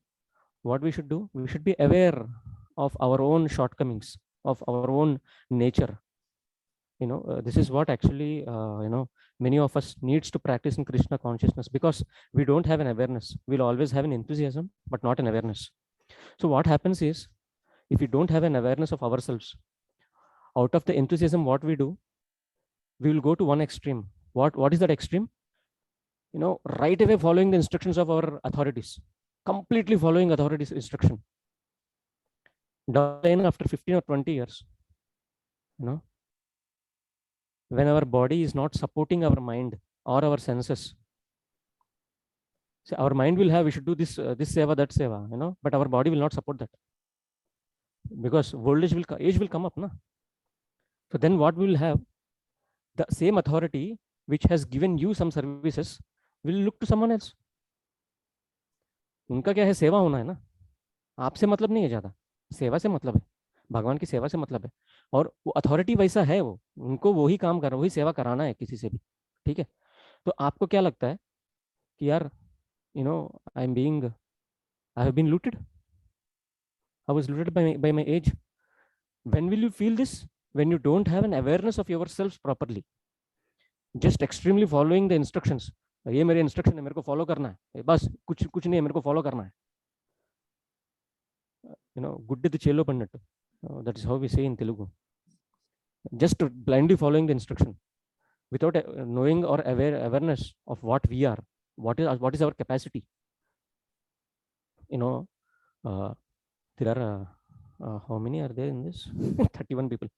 what we should do? We should be aware of our own shortcomings, of our own nature. This is what actually, many of us needs to practice in Krishna consciousness, because we don't have an awareness. We'll always have an enthusiasm, but not an awareness. So what happens is, if we don't have an awareness of ourselves, out of the enthusiasm, what we do, we will go to one extreme. What is that extreme? Right away following the instructions of our authorities, completely following authorities' instruction. Down after 15 or 20 years, when our body is not supporting our mind or our senses. So our mind will have, we should do this seva, that seva, but our body will not support that, because age will come up, na? So then what we will have? The same authority which has given you some services will look to someone else. उनका क्या है? सेवा होना है ना, आपसे मतलब नहीं है, ज्यादा सेवा से मतलब है, भगवान की सेवा से मतलब है, और वो अथॉरिटी वैसा है, वो उनको वही काम करना, वही सेवा कराना है किसी से भी, ठीक है? तो आपको क्या लगता है कि यार, I have been looted, I was looted by my age. When will you feel this? When you don't have an awareness of yourself properly, just extremely following the instructions. ये मेरे इंस्ट्रक्शन है, मेरे को फॉलो करना है, बस कुछ नहीं है, मेरे को फॉलो करना है. गुड्डिद चेलो पन्नट्टु. That is how we say in Telugu. Just blindly following the instruction without knowing or awareness of what we are, what is our capacity. There are how many are there in this? 31 people,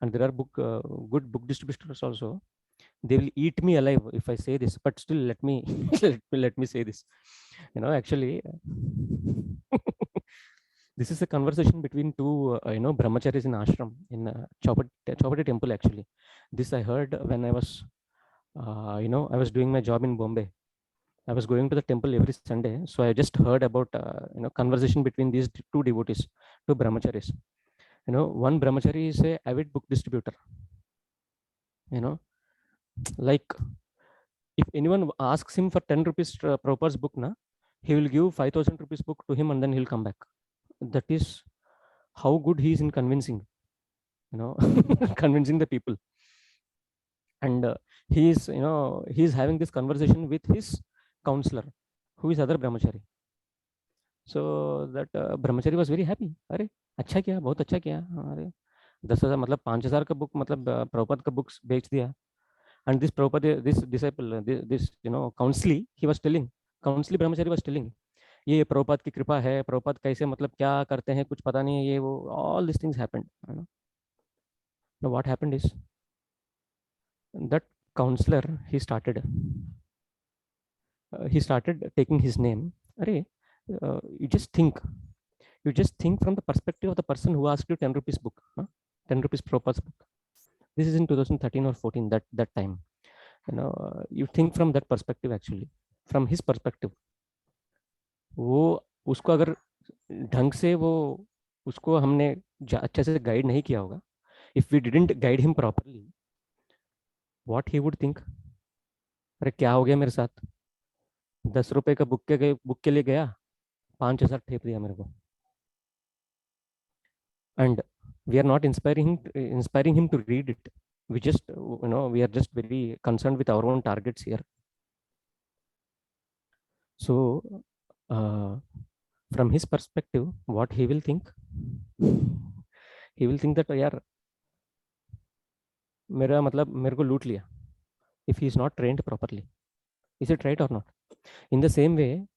and there are good book distributors also. They will eat me alive if I say this, but still let me let me say this. Actually, this is a conversation between two brahmacharis in ashram in Chowpatty temple. Actually, this I heard when I was I was doing my job in Bombay. I was going to the temple every Sunday, so I just heard about conversation between these two devotees, two brahmacharis. One brahmachari is a avid book distributor. Like if anyone asks him for 10 rupees Prabhupada's book, he will give 5,000 rupees book to him and then he'll come back. That is how good he is in convincing, convincing the people. And he is having this conversation with his counselor, who is other brahmachari. So that brahmachari was very happy. अरे अच्छा किया, बहुत अच्छा किया. अरे 10,000 मतलब 5,000 का book मतलब प्रभुपाद का बुक्स बेच दिया. And this Prabhupada, this disciple, this counsely, he was telling, counsely brahmachari was telling, ये प्रभुपाद की कृपा है, प्रभुपाद कैसे मतलब क्या करते हैं कुछ पता नहीं है, ये वो, all these things happened. Now what happened is that counselor, he started taking his name. Arey, you just think from the perspective of the person who asked you 10 rupees book, 10 rupees Prabhupada's book. This is in 2013 or 14, that time. You think from that perspective, actually, from his perspective. वो उसको अगर ढंग से वो उसको हमने अच्छे से गाइड नहीं किया होगा, if we didn't guide him properly, what he would think, अरे क्या हो गया मेरे साथ, 10 रुपए का बुक के लिए गया, 5,000 ठेप दिया मेरे को. And we are not inspiring him to read it. We just we are just very concerned with our own targets here. So from his perspective, what he will think, he will think that यार मेरे को लूट लिया, if he is not trained properly. Is it right or not? In the same way,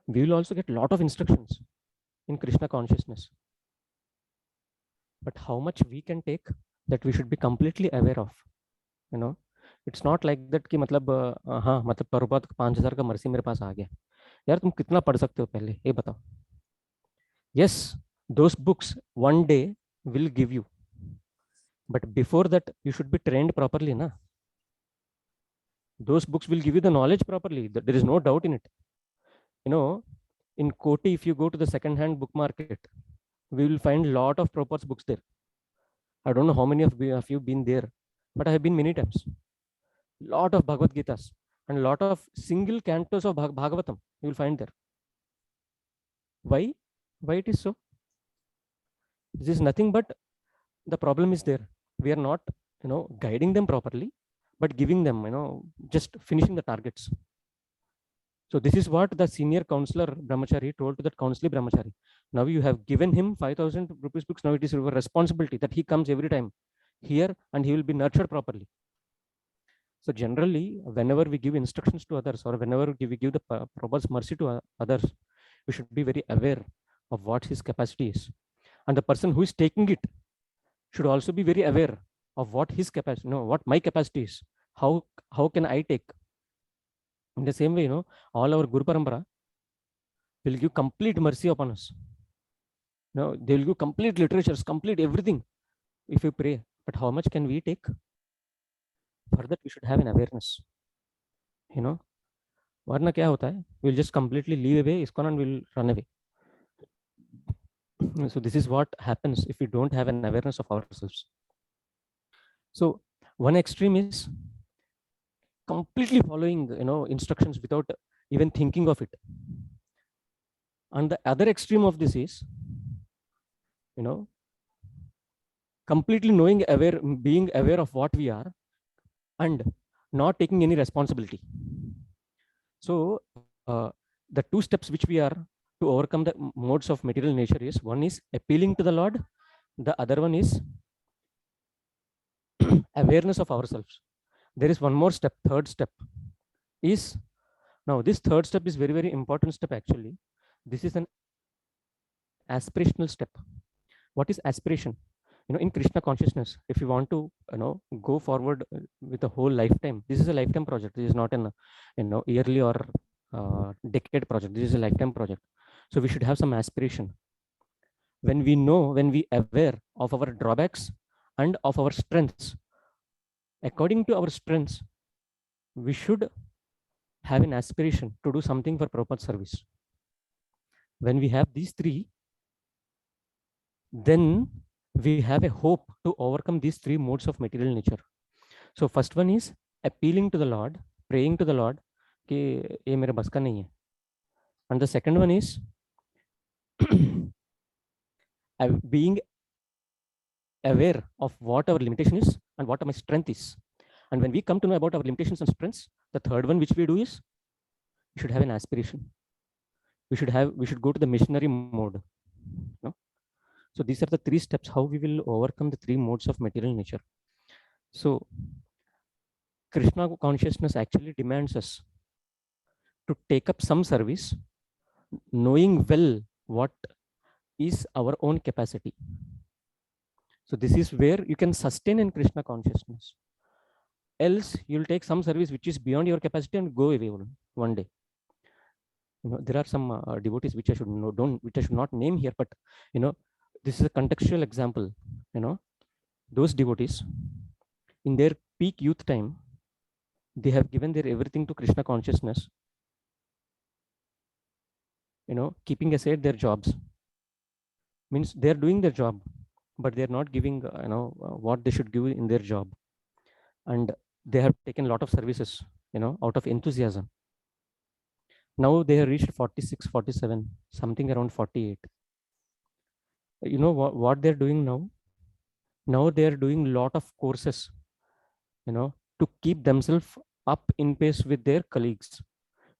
we will also get a lot of instructions in Krishna consciousness, but how much we can take, that we should be completely aware of. It's not like that कि मतलब हाँ मतलब प्रभुपाद 5,000 का mercy मेरे पास आ गया. यार तुम कितना पढ़ सकते हो पहले ये बताओ. Yes, those books one day will give you, but before that you should be trained properly, na. Those books will give you the knowledge properly. There is no doubt in it. In Koti, if you go to the second-hand book market, we will find a lot of Prabhupada's books there. I don't know how many of you been there, but I have been many times. Lot of Bhagavad Gitas and lot of single cantos of Bhagavatam you will find there. Why it is so? This is nothing but the problem is there. We are not guiding them properly, but giving them just finishing the targets. So this is what the senior counselor brahmachari told to that counsely brahmachari. Now you have given him 5,000 rupees books. Now it is your responsibility that he comes every time here and he will be nurtured properly. So generally, whenever we give instructions to others, or whenever we give the Prabhupada's mercy to others, we should be very aware of what his capacity is. And the person who is taking it should also be very aware of what his capacity, what my capacity is. How can I take? In the same way, all our Guru Parampara will give complete mercy upon us. They will give complete literatures, complete everything if we pray. But how much can we take? For that, we should have an awareness. वरना क्या होता है? We'll just completely leave away ISKCON and we'll run away. So this is what happens if we don't have an awareness of ourselves. So one extreme is completely following instructions without even thinking of it. And the other extreme of this is completely being aware of what we are and not taking any responsibility. So the two steps which we are to overcome the modes of material nature is, one is appealing to the Lord, The other one is awareness of ourselves. There is one more step, third step is, now this third step is very, very important step actually. This is an aspirational step. What is aspiration? In Krishna consciousness, if you want to go forward with a whole lifetime, this is a lifetime project. This is not an yearly or decade project. This is a lifetime project. So we should have some aspiration. When we aware of our drawbacks and of our strengths, according to our strengths, we should have an aspiration to do something for Prabhupada's service. When we have these three, then we have a hope to overcome these three modes of material nature. So first one is appealing to the Lord, praying to the Lord कि ये मेरे बस का नहीं है. And the second one is being aware of what our limitation is and what my strength is. And when we come to know about our limitations and strengths, the third one which we do is we should have an aspiration. We should go to the missionary mode. So these are the three steps how we will overcome the three modes of material nature. So Krishna consciousness actually demands us to take up some service, knowing well what is our own capacity. So this is where you can sustain in Krishna consciousness. Else you'll take some service which is beyond your capacity and go away one day. There are some devotees which I should not name here, but this is a contextual example. Those devotees in their peak youth time, they have given their everything to Krishna consciousness, keeping aside their jobs. Means they're doing their job, but they're not giving what they should give in their job. And they have taken a lot of services out of enthusiasm. Now they have reached 46, 47, something around 48. What they're doing now? Now they're doing a lot of courses, to keep themselves up in pace with their colleagues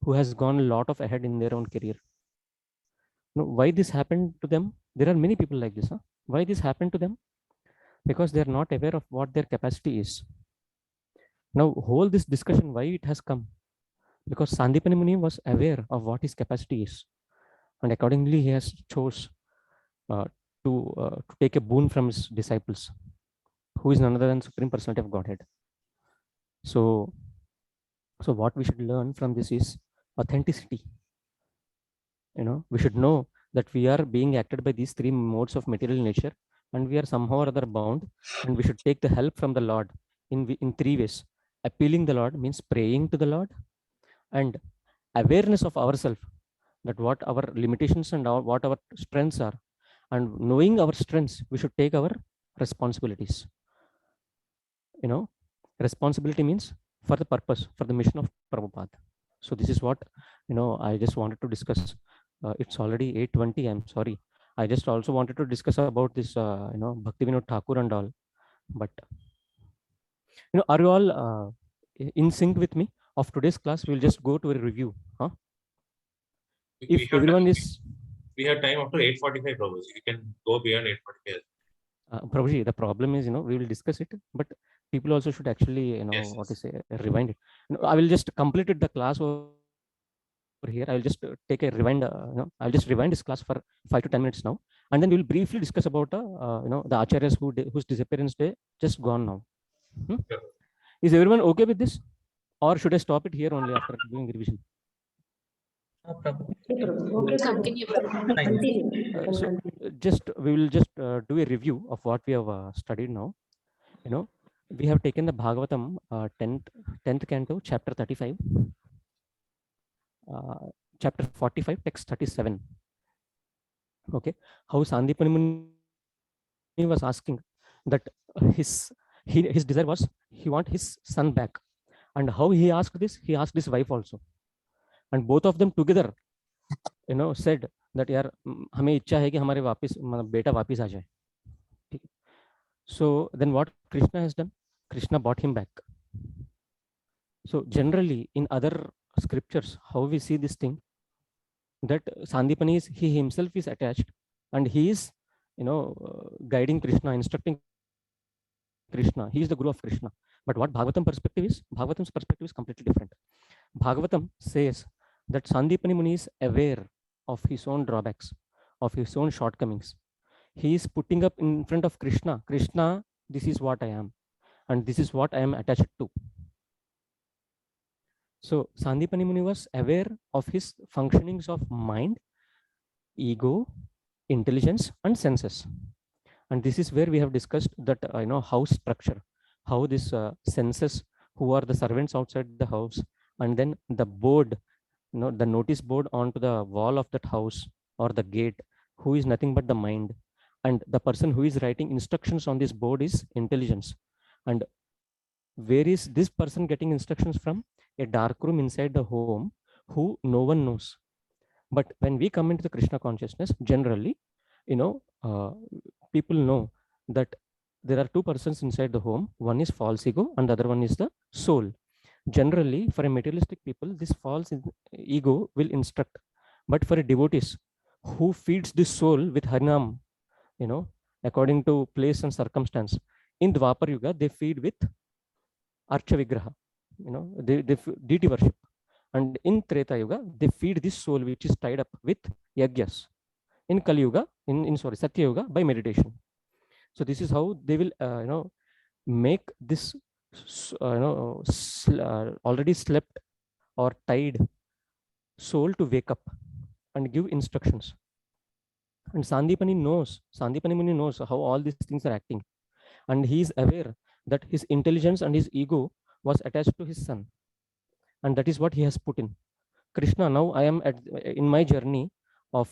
who has gone a lot of ahead in their own career. Why this happened to them? There are many people like this. Why this happened to them? Because they're not aware of what their capacity is. Now, whole this discussion, why it has come? Because Sandipani Muni was aware of what his capacity is, and accordingly he has chose to take a boon from his disciples, who is none other than Supreme Personality of Godhead. So what we should learn from this is authenticity. We should know that we are being acted by these three modes of material nature, and we are somehow or other bound, and we should take the help from the Lord in three ways. Appealing the Lord means praying to the Lord, and awareness of ourselves, that what our limitations and what our strengths are, and knowing our strengths, we should take our responsibilities. Responsibility means for the purpose, for the mission of Prabhupada. So this is what I just wanted to discuss. It's already 8:20. I'm sorry. I just also wanted to discuss about this Bhakti Vinod Thakur and all. But are you all in sync with me? Of today's class, we'll just go to a review. If everyone is, we have time up to 8:45, Prabhuji. You can go beyond 8:45. Prabhuji, the problem is, we will discuss it, but people also should actually, Yes, what yes. to say, rewind it. I will just complete it, the class over here. I'll just take a rewind. I'll just rewind this class for 5 to 10 minutes now, and then we'll briefly discuss about, the acharyas whose disappearance day just gone now. Sure. Is everyone okay with this, or should I stop it here only after doing revision? Okay, continue. So we will just do a review of what we have studied now. We have taken the Bhagavatam 10th canto, chapter 35, chapter 45, text 37. Okay, how Sandipani Muni was asking that his desire was he want his son back, and how he asked this? He asked his wife also, and both of them together said that यार हमें इच्छा है कि हमारे वापिस बेटा वापिस आ जाए. So then what Krishna has done? Krishna brought him back. So generally in other scriptures, how we see this thing, that Sandipani he himself is attached, and he is guiding Krishna, instructing Krishna. He is the Guru of Krishna. But what Bhagavatam perspective is, Bhagavatam's perspective is completely different. Bhagavatam says that Sandipani Muni is aware of his own drawbacks, of his own shortcomings. He is putting up in front of Krishna, Krishna, this is what I am, and this is what I am attached to. So Sandipani Muni was aware of his functionings of mind, ego, intelligence, and senses. And this is where we have discussed that house structure, how this senses, who are the servants outside the house, and then the board, the notice board onto the wall of that house or the gate, who is nothing but the mind, and the person who is writing instructions on this board is intelligence. And where is this person getting instructions from? A dark room inside the home who no one knows. But when we come into the Krishna consciousness, generally, people know that there are two persons inside the home. One is false ego and the other one is the soul. Generally, for a materialistic people, this false ego will instruct. But for a devotees who feeds this soul with Harinam, according to place and circumstance, in Dwapar Yuga, they feed with Archa Vigraha, they deity worship. And in Treta Yuga, they feed this soul which is tied up with Yagyas. In Kali Yuga, Satya Yuga, by meditation. So this is how they will, make this, already slept or tied soul to wake up and give instructions. And Sandipani Muni knows how all these things are acting. And he is aware that his intelligence and his ego was attached to his son. And that is what he has put in. Krishna, now I am in my journey of,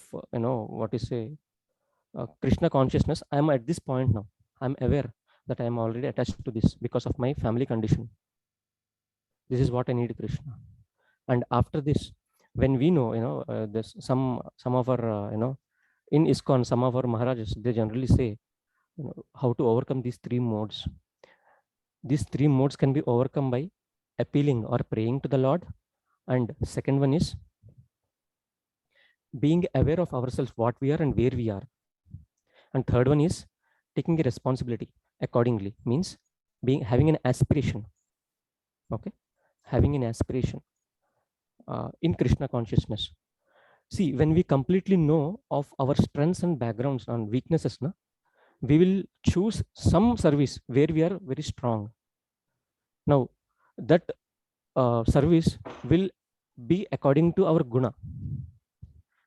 Krishna consciousness, I am at this point now. I am aware that I am already attached to this because of my family condition. This is what I need, Krishna. And after this, when we know, there's some of our, in ISKCON, some of our Maharajas, they generally say, how to overcome these three modes. These three modes can be overcome by appealing or praying to the Lord. And second one is being aware of ourselves, what we are and where we are. And third one is taking a responsibility accordingly, means having an aspiration. Okay, having an aspiration in Krishna consciousness. See, when we completely know of our strengths and backgrounds and weaknesses, we will choose some service where we are very strong. Now, that service will be according to our guna.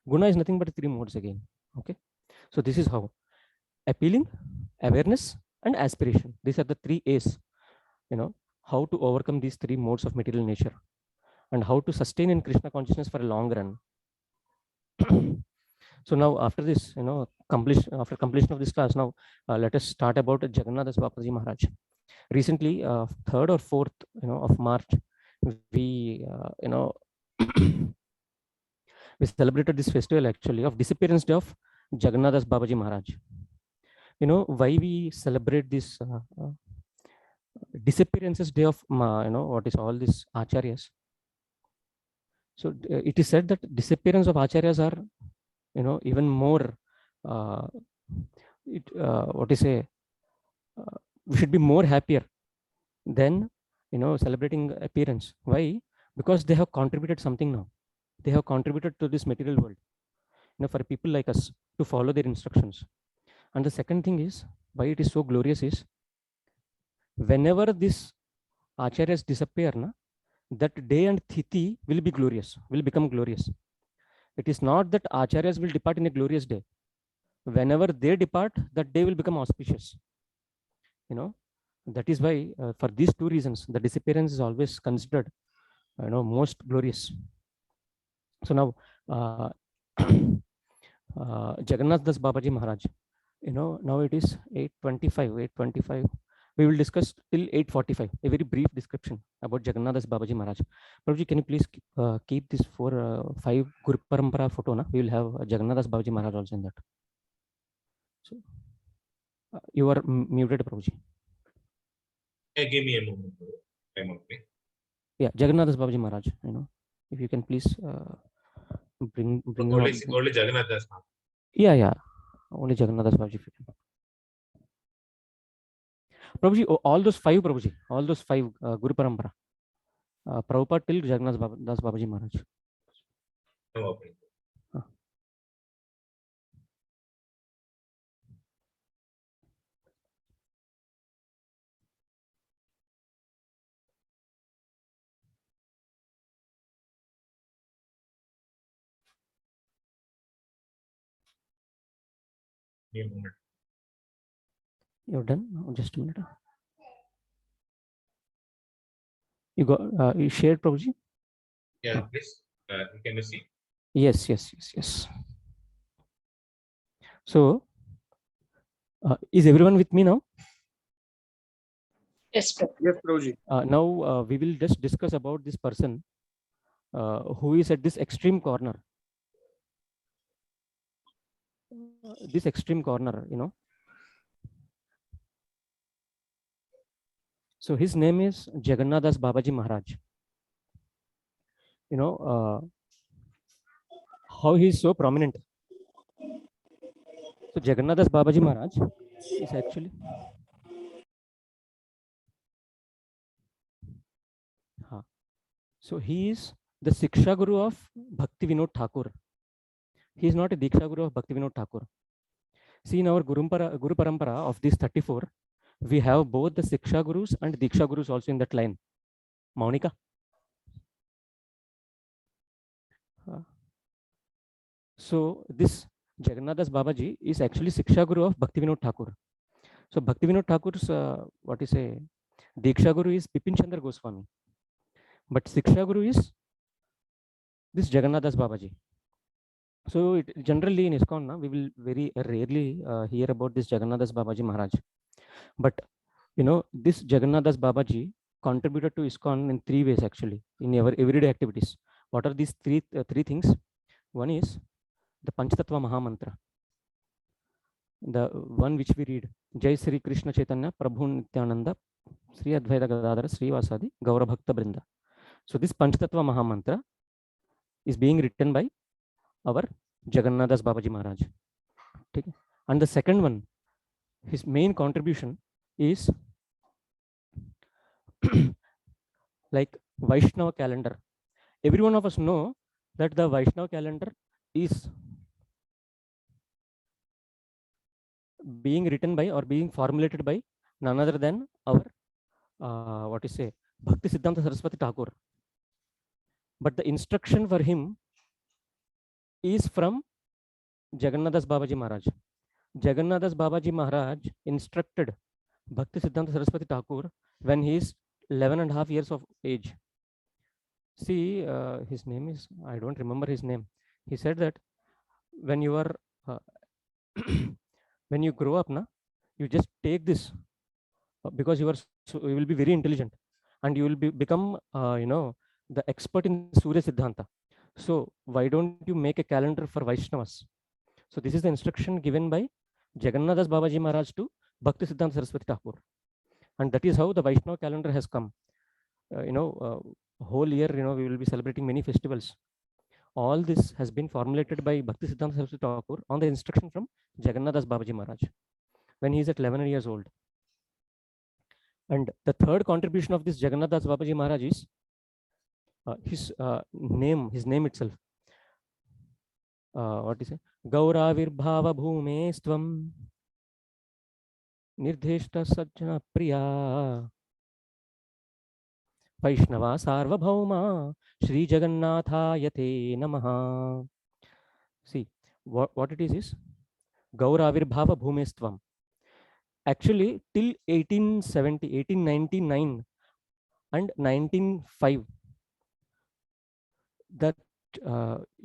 Guna is nothing but three modes again. Okay, so this is how appealing, awareness, and aspiration. These are the three A's. How to overcome these three modes of material nature, and how to sustain in Krishna consciousness for a long run. So now, after this, after completion of this class, now let us start about Jagannath Babaji Maharaj. Recently, 3rd or 4th, of March, we, we celebrated this festival actually of disappearance day of Jagannath Babaji Maharaj. Why we celebrate this disappearances day of, what is all this acharyas? So it is said that disappearance of acharyas are, even more, we should be more happier than, celebrating appearance. Why? Because they have contributed something now. They have contributed to this material world, for people like us to follow their instructions. And the second thing is, why it is so glorious is, whenever this acharyas disappear, that day and tithi will be glorious, will become glorious. It is not that acharyas will depart in a glorious day. Whenever they depart, that day will become auspicious. That is why, for these two reasons, the disappearance is always considered, most glorious. So now, Jagannath Das Babaji Maharaj, now it is 8:25. We will discuss till 8:45, a very brief description about Jagannath Das Babaji Maharaj. Prabhuji, can you please keep this for 5 Guru Parampara photo? We will have Jagannath Das Babaji Maharaj also in that. So you are muted, Prabhuji. Yeah, give me a moment. I'm okay. Yeah, Jagannath Das Babaji Maharaj, if you can please bring only Jagannath Das. Yeah. Only Jagannath Das Babaji. Prabhuji, all those five, Prabhuji, all those five Guru Parampara. Prabhupada till Jagannath Das Babaji Maharaj. No opening. Give me a moment. You're done? Oh, just a minute. You got you shared, Prabhuji? Yeah, please. Can you see? Yes, yes, yes, yes. So, is everyone with me now? Yes, sir. Yes, Prabhuji. Now we will just discuss about this person who is at this extreme corner. This extreme corner, you know. So his name is Jagannath Das Babaji Maharaj. You know how he is so prominent. So Jagannath Das Babaji Maharaj is actually so he is the Siksha Guru of Bhakti Vinod Thakur. He is not a Diksha Guru of Bhakti Vinod Thakur. See, in our Guru Parampara of these 34, we have both the Siksha Gurus and Diksha Gurus also in that line. Maunika. So this Jagannath Das Babaji is actually Siksha Guru of Bhakti Vinod Thakur. So Bhakti Vinod Thakur's what is a Diksha Guru is Bipin Chandra Goswami, but Siksha Guru is this Jagannath Das Babaji. So generally in ISKCON, we will very rarely hear about this Jagannath Das Babaji Maharaj. But you know, this Jagannath Das Babaji contributed to ISKCON in three ways actually in our everyday activities. What are these three things? One is the Panchatattva Mahamantra, the one which we read, Jai Sri Krishna Chaitanya Prabhu Nityananda Sri Advaita Gadadhara Sri Vasadi Gaura Bhakta Brinda. So this Panchatattva Mahamantra is being written by our Jagannath Das Babaji Maharaj. Okay. And the second one, his main contribution is like Vaishnava calendar. Every one of us know that the Vaishnava calendar is being written by or being formulated by none other than our what is say Bhakti Siddhanta Saraswati Thakur. But the instruction for him is from Jagannath Das Babaji Maharaj. Jagannath Das Babaji Maharaj instructed Bhakti Siddhanta Saraswati Thakur when he is 11.5 years of age. See, his name is, I don't remember his name. He said that when you are when you grow up, you just take this because you will be very intelligent and you will become you know, the expert in Surya Siddhanta. So why don't you make a calendar for Vaishnavas? So this is the instruction given by Jagannath Das Babaji Maharaj to Bhakti Siddhanta Saraswati Thakur, and that is how the Vaishnava calendar has come. You know, whole year, you know, we will be celebrating many festivals. All this has been formulated by Bhakti Siddhanta Saraswati Thakur on the instruction from Jagannath Das Babaji Maharaj when he is at 11 years old. And the third contribution of this Jagannath Das Babaji Maharaj is his name itself. What is it? Gauravirbhava bhumestvam nirdheshta sajjana priya Vaishnava Sarvabhauma Shri Jagannathaya Te Namaha. See, what it is Gauravirbhava bhumestvam. Actually, till 1870, 1899 and 1905, that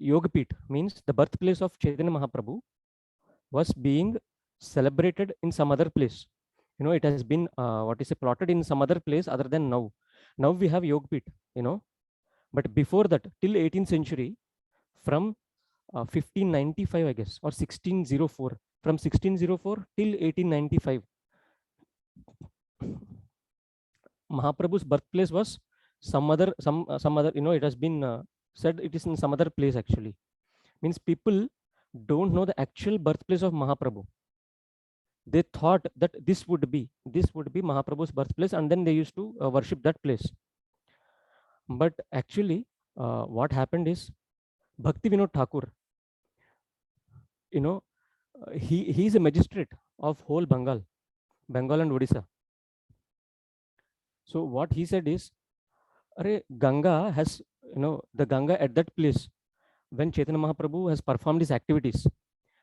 Yogapit, means the birthplace of Chaitanya Mahaprabhu, was being celebrated in some other place. You know, it has been plotted in some other place other than now. Now we have Yogapit, you know, but before that, till 18th century, from 1595, I guess, or 1604, from 1604 till 1895, Mahaprabhu's birthplace was some other, you know, it has been said it is in some other place actually. Means people don't know the actual birthplace of Mahaprabhu. They thought that this would be Mahaprabhu's birthplace, and then they used to worship that place. But actually, what happened is Bhakti Vinod Thakur, he's a magistrate of whole Bengal and Odisha. So what he said is, Ganga has, the Ganga at that place, when Chaitanya Mahaprabhu has performed his activities,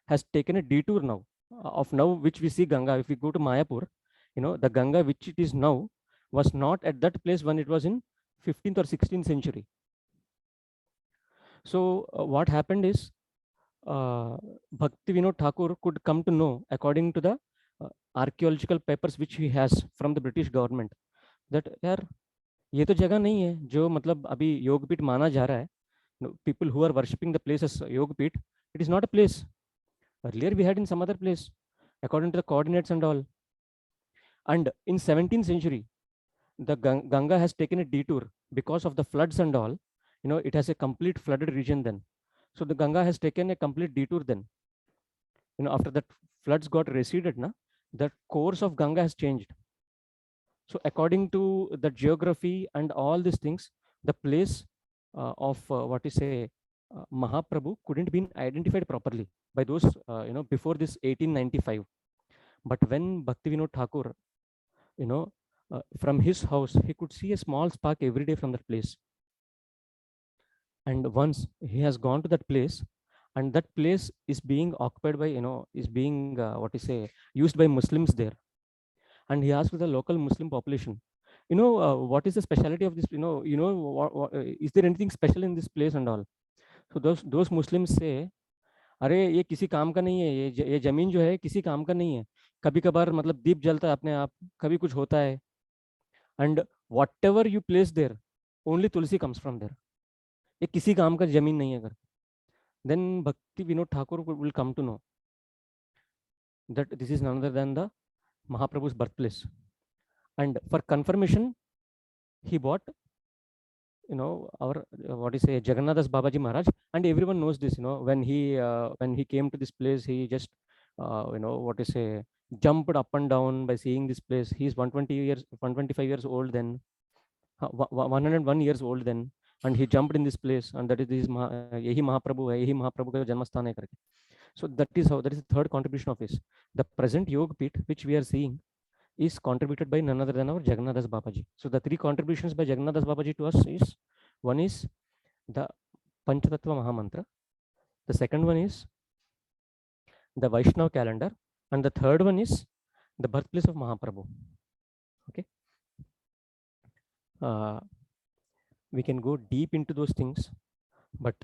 has taken a detour now. Of now, which we see Ganga, if we go to Mayapur, the Ganga which it is now was not at that place when it was in 15th or 16th century. So what happened is, Bhakti Vinod Thakur could come to know, according to the archaeological papers which he has from the British government, that यार ये तो जगह नहीं है जो मतलब अभी योगपीठ माना जा रहा है. People who are worshipping the place as Yogapith, it is not a place. Earlier we had in some other place, according to the coordinates and all. And in 17th century, the Ganga has taken a detour because of the floods and all. It has a complete flooded region then. So the Ganga has taken a complete detour then. After that floods got receded, the course of Ganga has changed. So according to the geography and all these things, the place of Mahaprabhu couldn't be identified properly by those, before this 1895. But when Bhakti Vinod Thakur, from his house, he could see a small spark every day from that place. And once he has gone to that place, and that place is being occupied by, is being, used by Muslims there. And he asked the local Muslim population, what is the specialty of this? Is there anything special in this place and all? So those Muslims say, अरे ये किसी काम का नहीं है, ये जमीन जो है किसी काम का नहीं है. कभी कभार मतलब दीप जलता है अपने आप, कभी कुछ होता है. And whatever you place there, only tulsi comes from there. ये किसी काम का जमीन नहीं है अगर. Then Bhakti Vinod Thakur will come to know that this is none other than the Mahaprabhu's birthplace. And for confirmation, he bought, our Jagannath Babaji Maharaj, and everyone knows this. When he came to this place, he just jumped up and down by seeing this place. He's 125 years old then, 101 years old then, and he jumped in this place, and that is this Yehi Mahaprabhu hai, Yehi Mahaprabhu ka Janmasthana hai karke. So that is the third contribution of his. The present Yogapith which we are seeing is contributed by none other than our Jagannath Babaji. So the three contributions by Jagannath Babaji to us is, one is the Panchatattva Mahamantra, the second one is the Vaishnava calendar, and the third one is the birthplace of Mahaprabhu. Okay. We can go deep into those things, but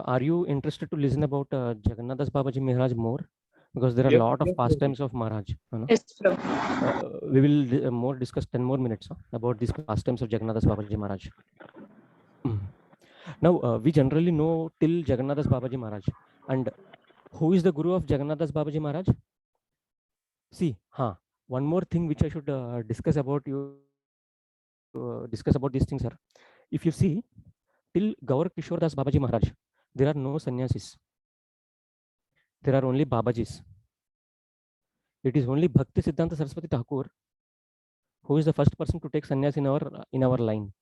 are you interested to listen about Jagannath Babaji Maharaj more? Because there are a lot of pastimes of Maharaj. Yes, Prabhu. We will more discuss 10 more minutes about these pastimes of Jagannath Babaji Maharaj. Now, we generally know till Jagannath Babaji Maharaj. And who is the guru of Jagannath Babaji Maharaj? See, one more thing which I should discuss about these things, sir. If you see, till Gaur Kishore Das Babaji Maharaj, there are no sannyasis. There are only Babajis. It is only Bhakti Siddhanta Saraswati Thakur who is the first person to take sannyas in our line.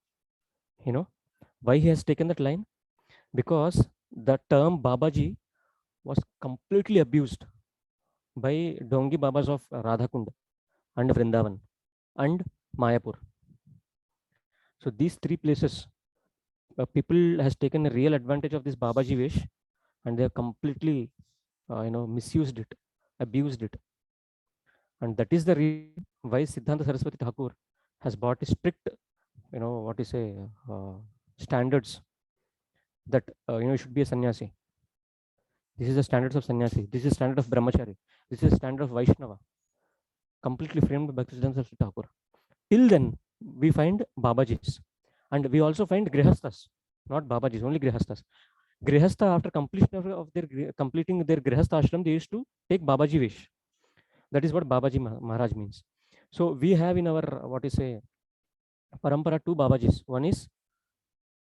Why he has taken that line? Because the term Babaji was completely abused by Dongi Babas of Radhakund and Vrindavan and Mayapur. So these three places, people has taken a real advantage of this Babaji wish, and they have completely misused it, abused it. And that is the reason why Siddhanta Saraswati Thakur has brought a strict, standards that you should be a sannyasi. This is the standards of sannyasi. This is the standard of brahmachari. This is the standard of Vaishnava. Completely framed by Siddhanta Saraswati Thakur. Till then, we find Babajis, and we also find Grihasthas, not Babajis, only Grihasthas. Grihastha, after completing their Grihastha ashram, they used to take Babaji wish. That is what Babaji Maharaj means. So we have in our parampara two Babajis. One is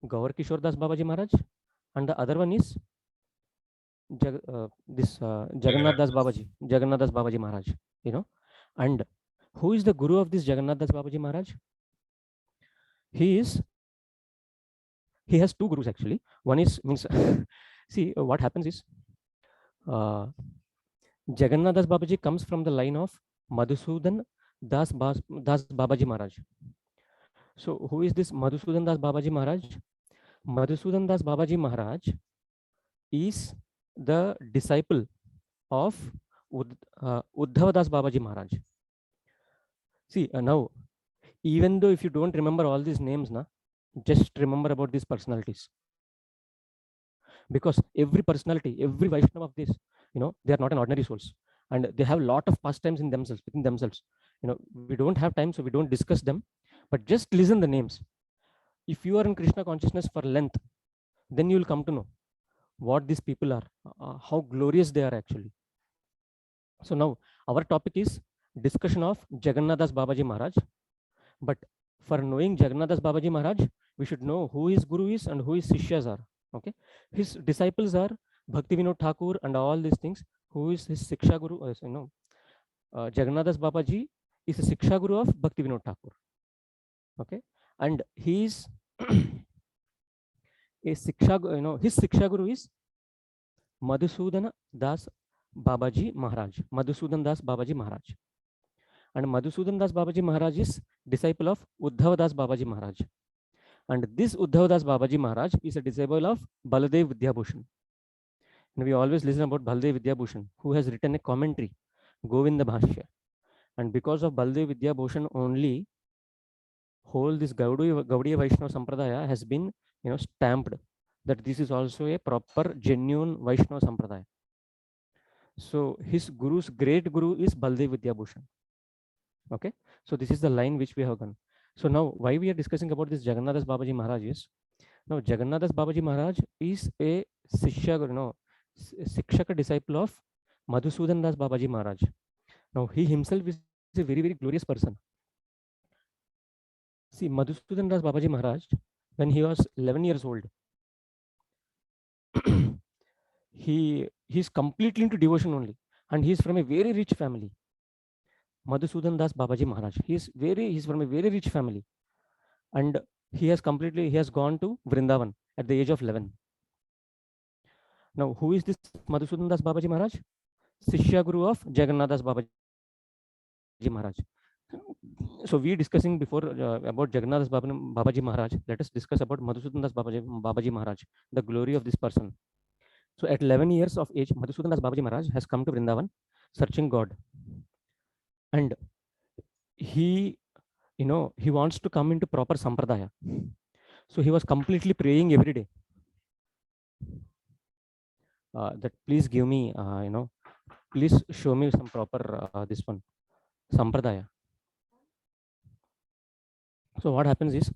Gaur Kishore Das Babaji Maharaj, and the other one is Jagannath Das Babaji, Jagannath Das Babaji Maharaj. You know, and who is the guru of this Jagannath Das Babaji Maharaj? He has two gurus actually. One is means see what happens is Jagannath Das Babaji comes from the line of Madhusudan Das Babaji Maharaj. So who is this Madhusudan Das Babaji Maharaj? Madhusudan Das Babaji Maharaj is the disciple of Uddhava Das Babaji Maharaj. See now, even though if you don't remember all these names, just remember about these personalities. Because every personality, every Vaishnava of this, they are not an ordinary souls, and they have a lot of pastimes in themselves, within themselves. We don't have time, so we don't discuss them, but just listen the names. If you are in Krishna consciousness for length, then you will come to know what these people are, how glorious they are actually. So now our topic is discussion of Jagannath Das Babaji Maharaj. But for knowing Jagannath Das Babaji Maharaj, we should know who his guru is and who his sishyas are. Okay, his disciples are Bhakti Vinod Thakur and all these things. Who is his Siksha Guru? Jagannath Das Babaji is a Siksha Guru of Bhakti Vinod Thakur. Okay, and he is a Siksha, his Siksha Guru is Madhusudan Das Babaji Maharaj. Madhusudan Das Babaji Maharaj. And Madhusudan Das Babaji Maharaj is disciple of Uddhava Das Babaji Maharaj. And this Uddhava Das Babaji Maharaj is a disciple of Baladev Vidyabhushan. And we always listen about Baladev Vidyabhushan, who has written a commentary, Govinda Bhashya. And because of Baladev Vidyabhushan only, whole this Gaudiya Vaishnava Sampradaya has been stamped that this is also a proper, genuine Vaishnava Sampradaya. So his guru's great guru is Baladev Vidyabhushan. Okay, so this is the line which we have done. So now why we are discussing about this Jagannath Das Babaji Maharaj is, now Jagannath Das Babaji Maharaj is a Shishya, Sikshaka disciple of Madhusudan Das Babaji Maharaj. Now he himself is a very, very glorious person. See, Madhusudan Das Babaji Maharaj, when he was 11 years old, he is completely into devotion only, and he is from a very rich family. Madhusudan Das Babaji Maharaj. He's from a very rich family, and he has gone to Vrindavan at the age of 11. Now, who is this Madhusudan Das Babaji Maharaj? Sishya Guru of Jagannath Das Babaji Maharaj. So we discussing before about Jagannath Das Babaji Maharaj. Let us discuss about Madhusudan Das Babaji Maharaj, the glory of this person. So at 11 years of age, Madhusudan Das Babaji Maharaj has come to Vrindavan searching God. And he wants to come into proper sampradaya. So he was completely praying every day that please give me, please show me some proper this one sampradaya. So what happens is,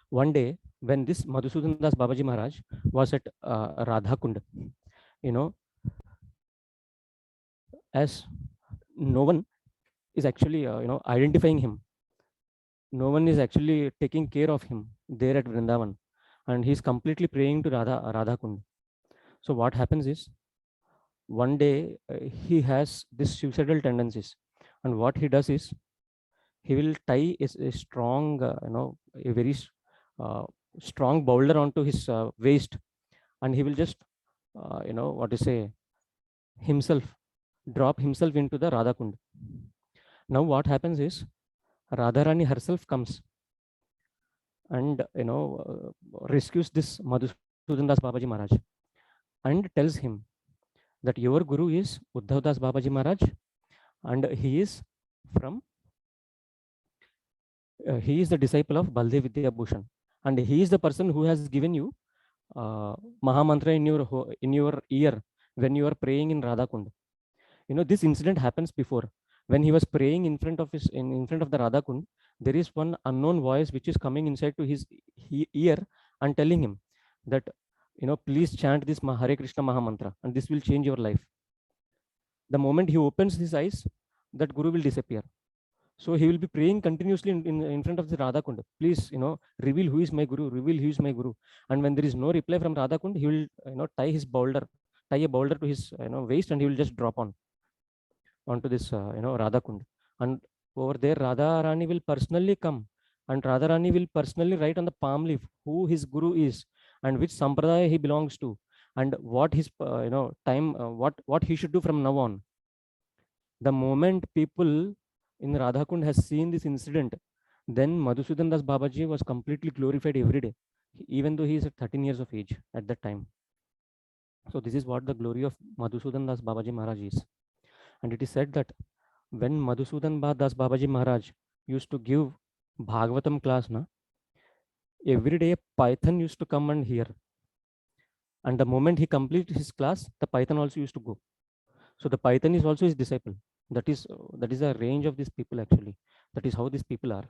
one day when this Madhusudan Das Babaji Maharaj was at Radha Kund, as no one is actually identifying him, no one is actually taking care of him there at Vrindavan, and he's completely praying to Radha Kund. So what happens is, one day he has this suicidal tendencies, and what he does is, he will tie a strong a very strong boulder onto his waist, and he will just drop himself into the Radha Kund. Now what happens is, Radharani herself comes and rescues this Madhusudan Das Babaji Maharaj and tells him that your guru is Uddhav Das Babaji Maharaj, and he is the disciple of Baladev Vidyabhushan, and he is the person who has given you Mahamantra in your ear when you are praying in Radha Kund. This incident happens before. When he was praying in front of the Radha Kund, there is one unknown voice which is coming inside to his ear and telling him that please chant this Hare Krishna Mahamantra and this will change your life. The moment he opens his eyes, that guru will disappear. So he will be praying continuously in front of the Radha Kund. Please, reveal who is my Guru, reveal who is my Guru. And when there is no reply from Radha Kund, he will, tie a boulder to his, waist, and he will just drop onto this, Radha Kund. And over there, Radha Rani will personally come, and Radha Rani will personally write on the palm leaf who his Guru is and which sampradaya he belongs to, and what his, time, what he should do from now on. The moment people in Radha Kund has seen this incident, then Madhusudan Das Babaji was completely glorified every day, even though he is at 13 years of age at that time. So this is what the glory of Madhusudan Das Babaji Maharaj is. And it is said that when Madhusudan Das Babaji Maharaj used to give Bhagavatam class, every day a python used to come and hear. And the moment he completed his class, the python also used to go. So the python is also his disciple. That is the range of these people actually. That is how these people are.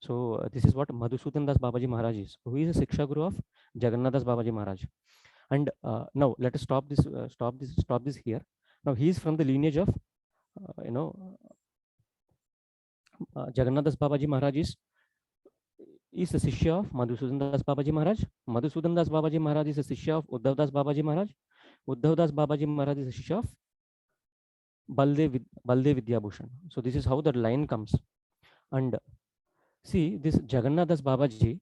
So this is what Madhusudan Das Babaji Maharaj is, who is a Siksha Guru of Jagannath Das Babaji Maharaj. And now let us stop this here. Now he is from the lineage of, Jagannath Das Babaji Maharaj is a Sishya of Madhusudan Das Babaji Maharaj. Madhusudan Das Babaji Maharaj is a Sishya of Uddhav Das Babaji Maharaj. Uddhav Das Babaji Maharaj is a Sishya of Baldev Vidyabhushan. So this is how the line comes. And see, this Jagannath Das Babaji,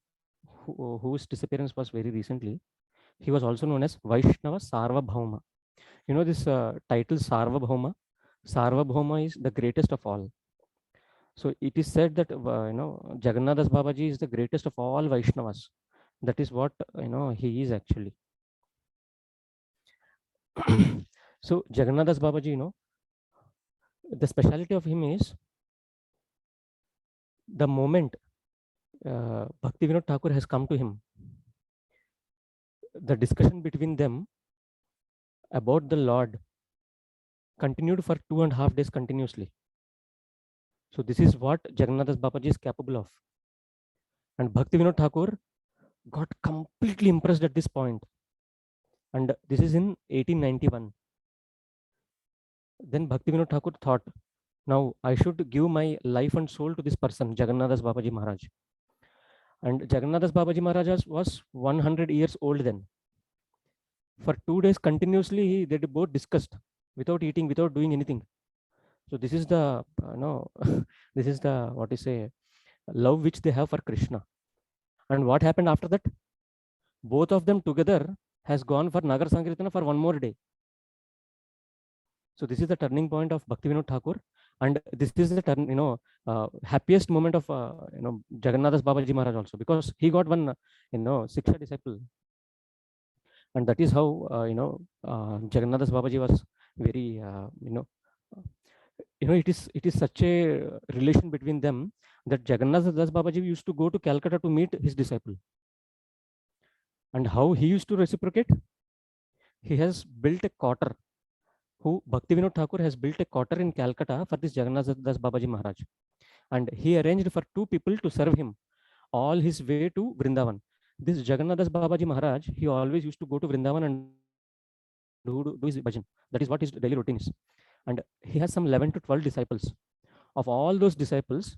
whose disappearance was very recently, he was also known as Vaishnava Sarvabhauma. This title Sarvabhauma. Sarvabhauma is the greatest of all. So it is said that Jagannath Das Babaji is the greatest of all Vaishnavas. That is what he is actually. So Jagannath Das Babaji, the speciality of him is the moment Bhaktivinoda Thakur has come to him, the discussion between them about the Lord continued for 2.5 days continuously. So this is what Jagannath Das Babaji is capable of. And Bhaktivinoda Thakur got completely impressed at this point. And this is in 1891. Then Bhaktivinoda Thakur thought, now I should give my life and soul to this person, Jagannath Das Babaji Maharaj. And Jagannath Das Babaji Maharaj was 100 years old then. For 2 days continuously, they both discussed without eating, without doing anything. So this is the, this is the, what you say, love which they have for Krishna. And what happened after that? Both of them together has gone for Nagar Sankirtana for 1 more day. So this is the turning point of Bhaktivinoda Thakur, and this is the happiest moment of Jagannath Das Babaji Maharaj also, because he got one Siksha disciple, and that is how Jagannath Das Babaji was very it is such a relation between them that Jagannath Das Babaji used to go to Calcutta to meet his disciple. And how he used to reciprocate? He has built a quarter. Bhaktivinoda Thakur has built a quarter in Calcutta for this Jagannath Das Babaji Maharaj. And he arranged for 2 people to serve him all his way to Vrindavan. This Jagannath Das Babaji Maharaj, he always used to go to Vrindavan and do his bhajan. That is what his daily routine is. And he has some 11 to 12 disciples. Of all those disciples,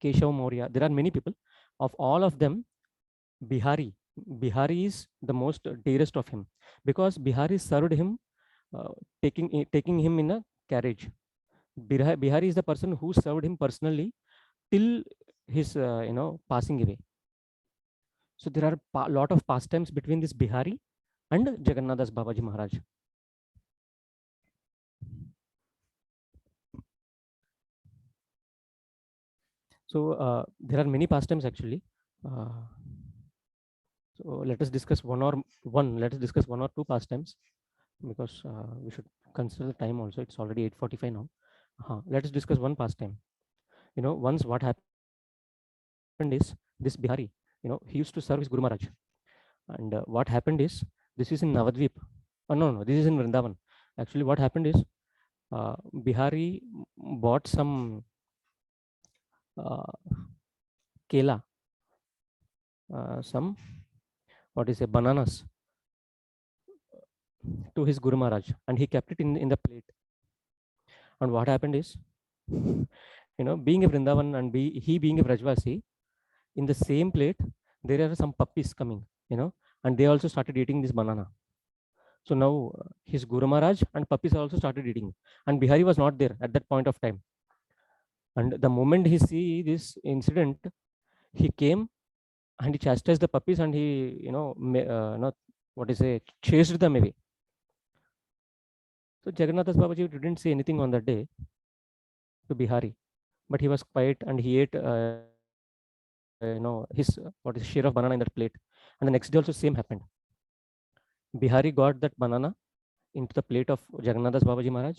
Keshav Maurya, there are many people. Of all of them, Bihari is the most dearest of him, because Bihari served him, taking him in a carriage. Bihari is the person who served him personally till his passing away. So there are a lot of pastimes between this Bihari and Jagannath Das Babaji Maharaj. So there are many pastimes actually. So let us discuss one or two pastimes, because we should consider the time also. It's already 8:45 now. Let us discuss one pastime. Once what happened is, this Bihari, he used to serve his Guru Maharaj. And what happened is, this is in Navadvip. No, this is in Vrindavan. Actually, what happened is, Bihari bought some kela, some bananas to his Guru Maharaj, and he kept it in the plate. And what happened is, Being a Vrindavan and he being a Vrajvasi, in the same plate, there are some puppies coming, and they also started eating this banana. So now his Guru Maharaj and puppies also started eating, and Bihari was not there at that point of time. And the moment he see this incident, he came and he chastised the puppies, and he, not what is it, chased them away. So Jagannath Babaji didn't say anything on that day to Bihari, but he was quiet and he ate, his what is share of banana in that plate. And the next day also same happened. Bihari got that banana into the plate of Jagannath Babaji Maharaj,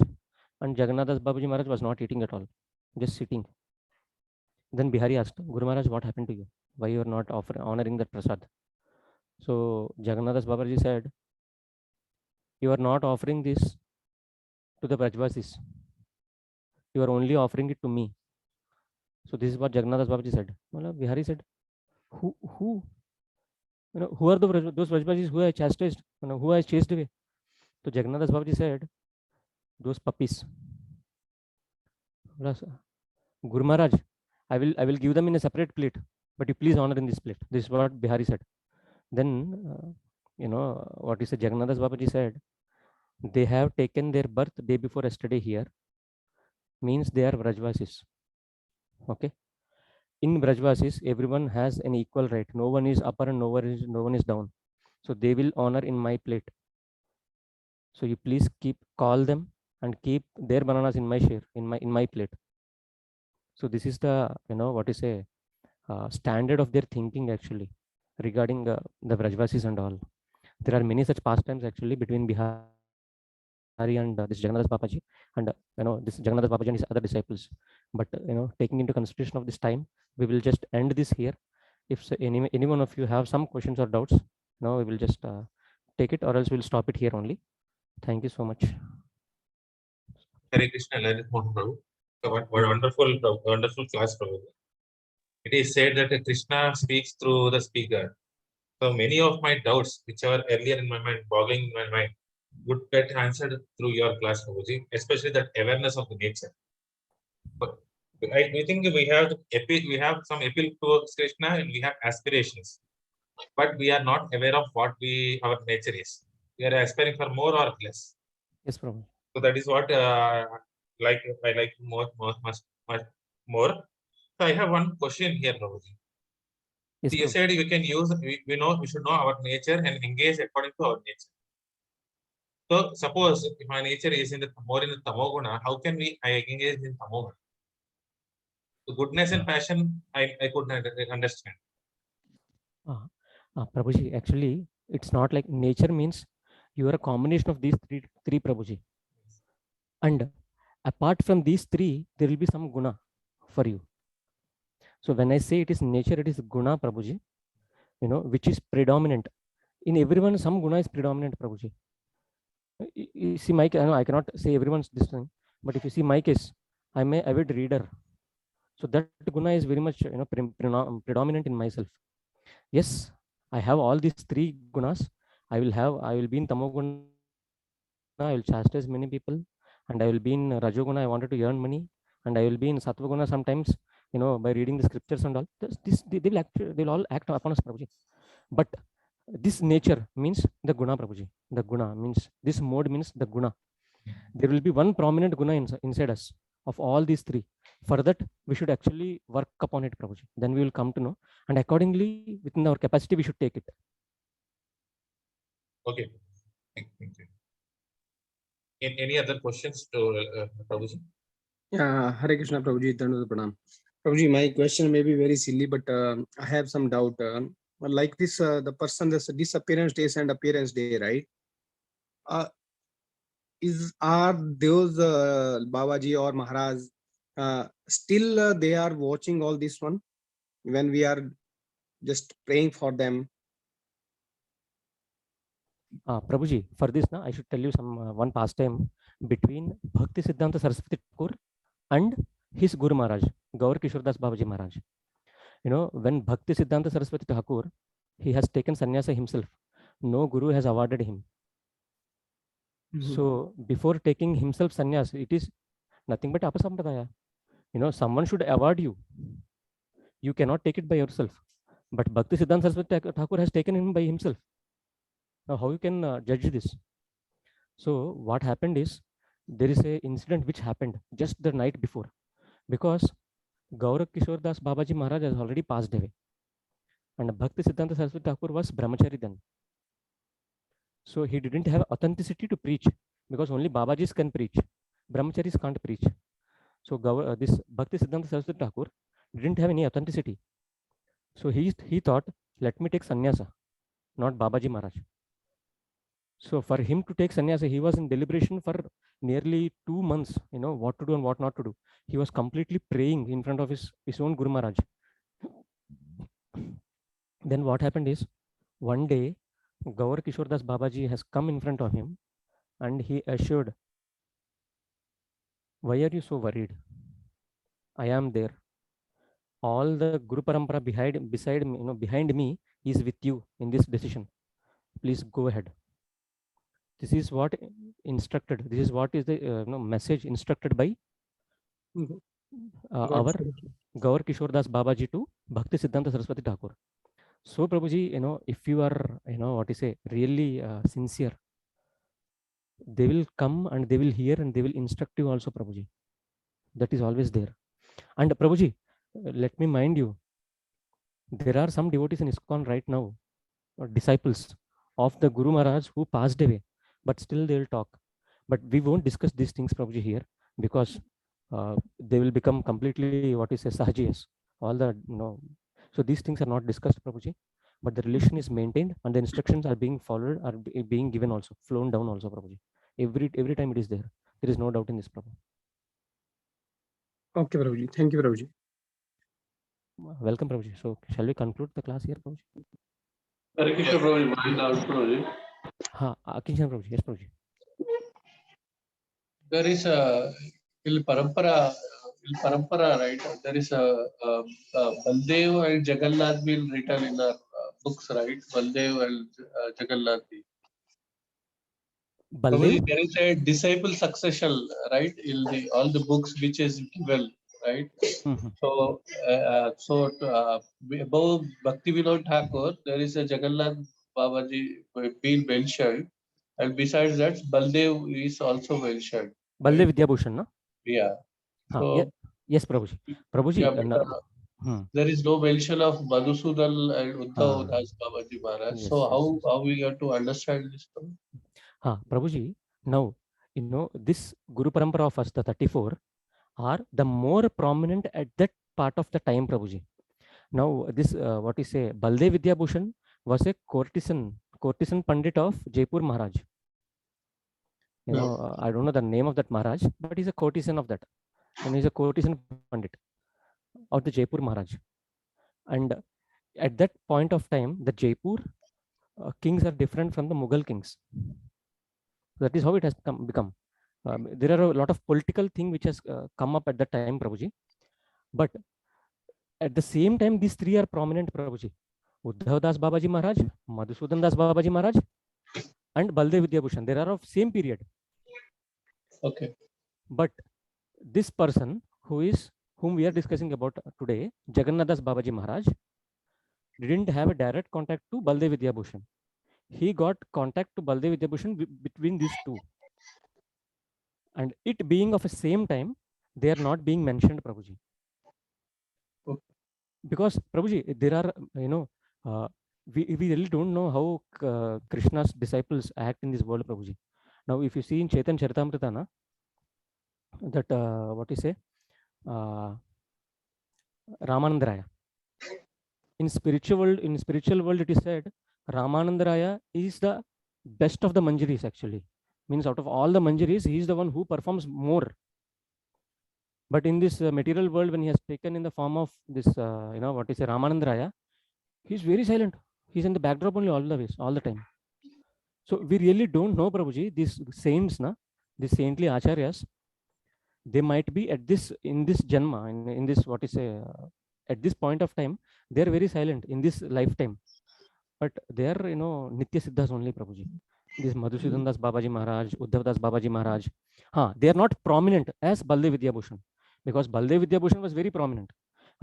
and Jagannath Babaji Maharaj was not eating at all, just sitting. Then Bihari asked, Guru Maharaj, what happened to you? Why you are not honoring that prasad? So Jagannath Babaji said, you are not offering this to the Brajvasis. You are only offering it to me. So this is what Jagannath Babaji said. Bihari said, who are those Brajvasis who I chastised, who I chased away? So Jagannath Babaji said, those puppies. Guru Maharaj, I will give them in a separate plate, but you please honor in this plate. This is what Bihari said. Then, what is it? Jagannath Babaji said, they have taken their birth day before yesterday here, means they are Vrajvasis. Okay. In Vrajvasis, everyone has an equal right. No one is upper and no one is down. So they will honor in my plate. So you please call them and keep their bananas in my share, in my plate. So this is the, what is a standard of their thinking actually regarding the Vrajvasis and all. There are many such pastimes actually between Bihari and this Jagannath Babaji and this Jagannath Babaji and his other disciples. But taking into consideration of this time, we will just end this here. If any one of you have some questions or doubts, we will just take it, or else we'll stop it here only. Thank you so much. Hare Krishna, Lalit Mohan Prabhu. What wonderful class, Prabhu. It is said that Krishna speaks through the speaker. So many of my doubts, which are earlier in my mind, boggling in my mind, would get answered through your class, Prabhuji, especially that awareness of the nature. But I think we have some appeal towards Krishna and we have aspirations, but we are not aware of what our nature is. We are aspiring for more or less. Yes, Prabhu. So that is what I like much more. So I have one question here, Prabhuji. Yes, You said we can use, we should know our nature and engage according to our nature. So suppose if my nature is more in the tamoguna, how can I engage in tamoguna? The goodness and passion, I could understand. Prabhuji, actually, it's not like nature means you are a combination of these three Prabhuji. And apart from these three, there will be some guna for you. So when I say it is nature, it is guna, Prabhuji, which is predominant. In everyone, some guna is predominant, Prabhuji. You see my case, I cannot say everyone's this thing, but if you see my case, I'm an avid reader. So that guna is very much predominant in myself. Yes, I have all these three gunas. I will be in tamoguna, I will chastise many people, and I will be in rajoguna, I wanted to earn money, and I will be in sattva sometimes, by reading the scriptures and all. They will all act upon us, Prabhuji. But this nature means the guna, Prabhuji. The guna means, this mode means the guna. There will be one prominent guna inside us of all these three. For that, we should actually work upon it, Prabhuji. Then we will come to know, and accordingly, within our capacity, we should take it. Okay. Thank you. Any other questions to Prabhuji? Hare Krishna, Prabhuji. Pranam. Prabhuji, my question may be very silly, but I have some doubt. Like this, the person, this disappearance days and appearance day, right? Are those Babaji or Maharaj still they are watching all this one when we are just praying for them? Prabhuji, for this, I should tell you some one pastime between Bhakti Siddhanta Saraswati Thakur and his Guru Maharaj, Gaur Kishordas Babaji Maharaj. When Bhakti Siddhanta Saraswati Thakur, he has taken sannyasa himself. No Guru has awarded him. So before taking himself sannyas, it is nothing but apasampradaya. someone should award you. You cannot take it by yourself. But Bhakti Siddhanta Saraswati Thakur has taken him by himself. Now, how you can judge this? So what happened is, there is a incident which happened just the night before, because Gaurak Kishore Das Babaji Maharaj has already passed away, and Bhakti Siddhanta Saraswati Thakur was brahmachari then. So he didn't have authenticity to preach, because only Babajis can preach, brahmacharis can't preach. So this Bhakti Siddhanta Saraswati Thakur didn't have any authenticity. So he thought, let me take sannyasa, not Babaji Maharaj. So for him to take sannyasa, he was in deliberation for nearly 2 months, what to do and what not to do. He was completely praying in front of his own Guru Maharaj. Then what happened is, one day, Gaur Kishore Das Babaji has come in front of him and he assured, why are you so worried? I am there. All the Guru Parampara behind me is with you in this decision. Please go ahead. This is what instructed. This is what is the message instructed by our Gaur Kishore Das Babaji to Bhakti Siddhanta Saraswati Thakur. So Prabhuji, if you are, really sincere, they will come and they will hear and they will instruct you also, Prabhuji. That is always there. And Prabhuji, let me mind you, there are some devotees in ISKCON right now, disciples of the Guru Maharaj who passed away, but still they will talk. But we won't discuss these things, Prabhuji, here, because they will become completely, sahajiyas. All the, so these things are not discussed, Prabhuji, but the relation is maintained and the instructions are being followed, are being given also, flown down also, Prabhuji. Every time it is there. There is no doubt in this, Prabhu. Okay, Prabhuji. Thank you, Prabhuji. Welcome, Prabhuji. So shall we conclude the class here, Prabhuji? Hare Krishna, Prabhuji. Mind out, Prabhuji. Krishna, Prabhuji. Yes, Prabhuji. There is a Il Parampara, right? There is a Baldev and Jagannath will written in our books, right? Baldev and Jagannath. Baldev? There is a disciple succession, right? In all the books which is given, right? So, above Bhakti Vinod Thakur, there is a Jagannath Babaji being mentioned, and besides that, Baldev is also mentioned. Baldev Vidya Bhushan, no? Yeah. So, yes, Prabhuji. Prabhuji, yeah, there is no mention of Madhusudan and Uddhav Das Babaji Maharaj. Yes, so how we have to understand this? Prabhuji, now, this Guru Parampara of us, the 34, are the more prominent at that part of the time, Prabhuji. Now, this, Baldev Vidya Bhushan was a courtesan Pandit of Jaipur Maharaj. I don't know the name of that Maharaj, but he's a courtesan of that. And he's a courtesan Pandit of the Jaipur Maharaj. And at that point of time, the Jaipur kings are different from the Mughal kings. That is how it has become. There are a lot of political thing which has come up at that time, Prabhuji. But at the same time, these three are prominent, Prabhuji. Uddhav Das Babaji Maharaj, Madhusudan Das Babaji Maharaj, and Baldev Vidya Bhushan. They are of same period. Okay. But this person whom we are discussing about today, Jagannath Das Babaji Maharaj, didn't have a direct contact to Baldev Vidya Bhushan. He got contact to Baldev Vidya Bhushan between these two. And it being of the same time, they are not being mentioned, Prabhuji. Okay. Because, Prabhuji, there are, we really don't know how Krishna's disciples act in this world, Prabhuji. Now, if you see in Chaitanya Charitamrita, that, Ramanandaraya. In spiritual world, it is said Ramanandaraya is the best of the Manjaris, actually. Means out of all the Manjaris, he is the one who performs more. But in this material world, when he has taken in the form of this, Ramanandaraya, he is very silent. He's in the backdrop only all the time. So we really don't know, Prabhuji, these saints, these saintly acharyas, they might be in this janma, in this, at this point of time, they are very silent in this lifetime. But they are, Nitya Siddhas only, Prabhuji. This Madhusudan Das Babaji Maharaj, Uddhav Das Babaji Maharaj. They are not prominent as Baldev Vidya Bhushan, because Baldev Vidyabhushan was very prominent,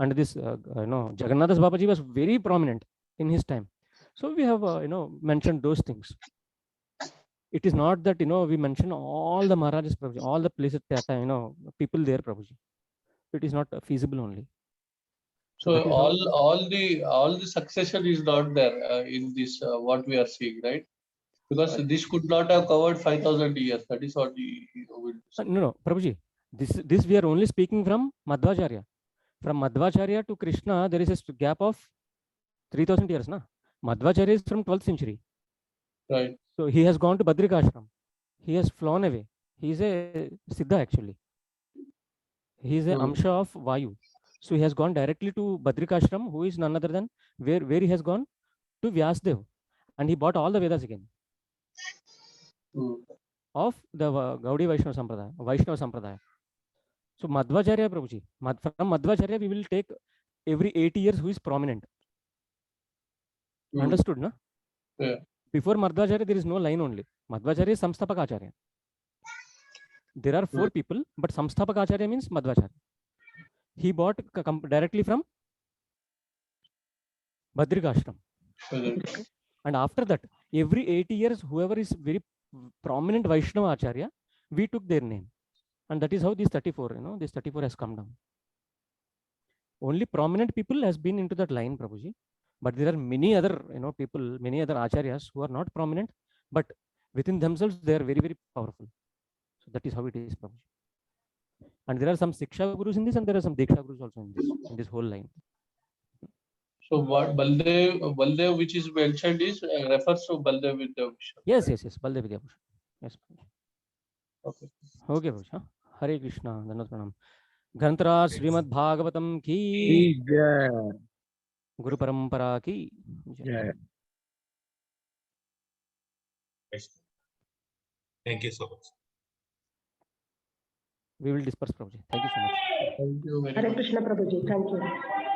and this Jagannath Babaji was very prominent in his time. So we have mentioned those things. It is not that we mention all the Maharajas, Prabhuji, all the places that people there, Prabhuji. It is not feasible only. So that is how- all the succession is not there in this what we are seeing, right? Because this could not have covered 5,000 years. That is what we will. No, Prabhuji. This we are only speaking from Madhvacharya. From Madhvacharya to Krishna, there is a gap of 3,000 years. Na? Madhvacharya is from 12th century. Right. So he has gone to Badrikashram. He has flown away. He is a Siddha actually. He is a Amsha of Vayu. So he has gone directly to Badrikashram, who is none other than where he has gone to Vyasdev. And he bought all the Vedas again. Of the Gaudiya Vaishnava Sampradaya. So Madhvacharya, Prabhuji, from Madhvacharya we will take every 80 years who is prominent. Understood, na? Yeah. Before Madhvacharya, there is no line only. Madhvacharya is Samstapakacharya. There are 4 people, but Samstapakacharya means Madhvacharya. He bought directly from Badrikashram. And after that, every 80 years, whoever is very prominent Vaishnava Acharya, we took their name. And that is how this 34, this 34 has come down. Only prominent people has been into that line, Prabhuji. But there are many other, people, many other acharyas who are not prominent, but within themselves, they are very, very powerful. So that is how it is, Prabhuji. And there are some Siksha Gurus in this, and there are some Diksha Gurus also in this whole line. So what Baldev which is mentioned is refers to Baldev Vidyabhushan. Yes, Baldev Vidyabhushan. Yes. Okay. Okay, Prabhuji. Hare Krishna. Dhanavad Pranam. Granthara Srimad Bhagavatam ki Guru Parampara ki jai. Thank you so much. We will disperse, Prabhuji. Thank you so much. Thank you very Hare much. Krishna Prabhuji. Thank you.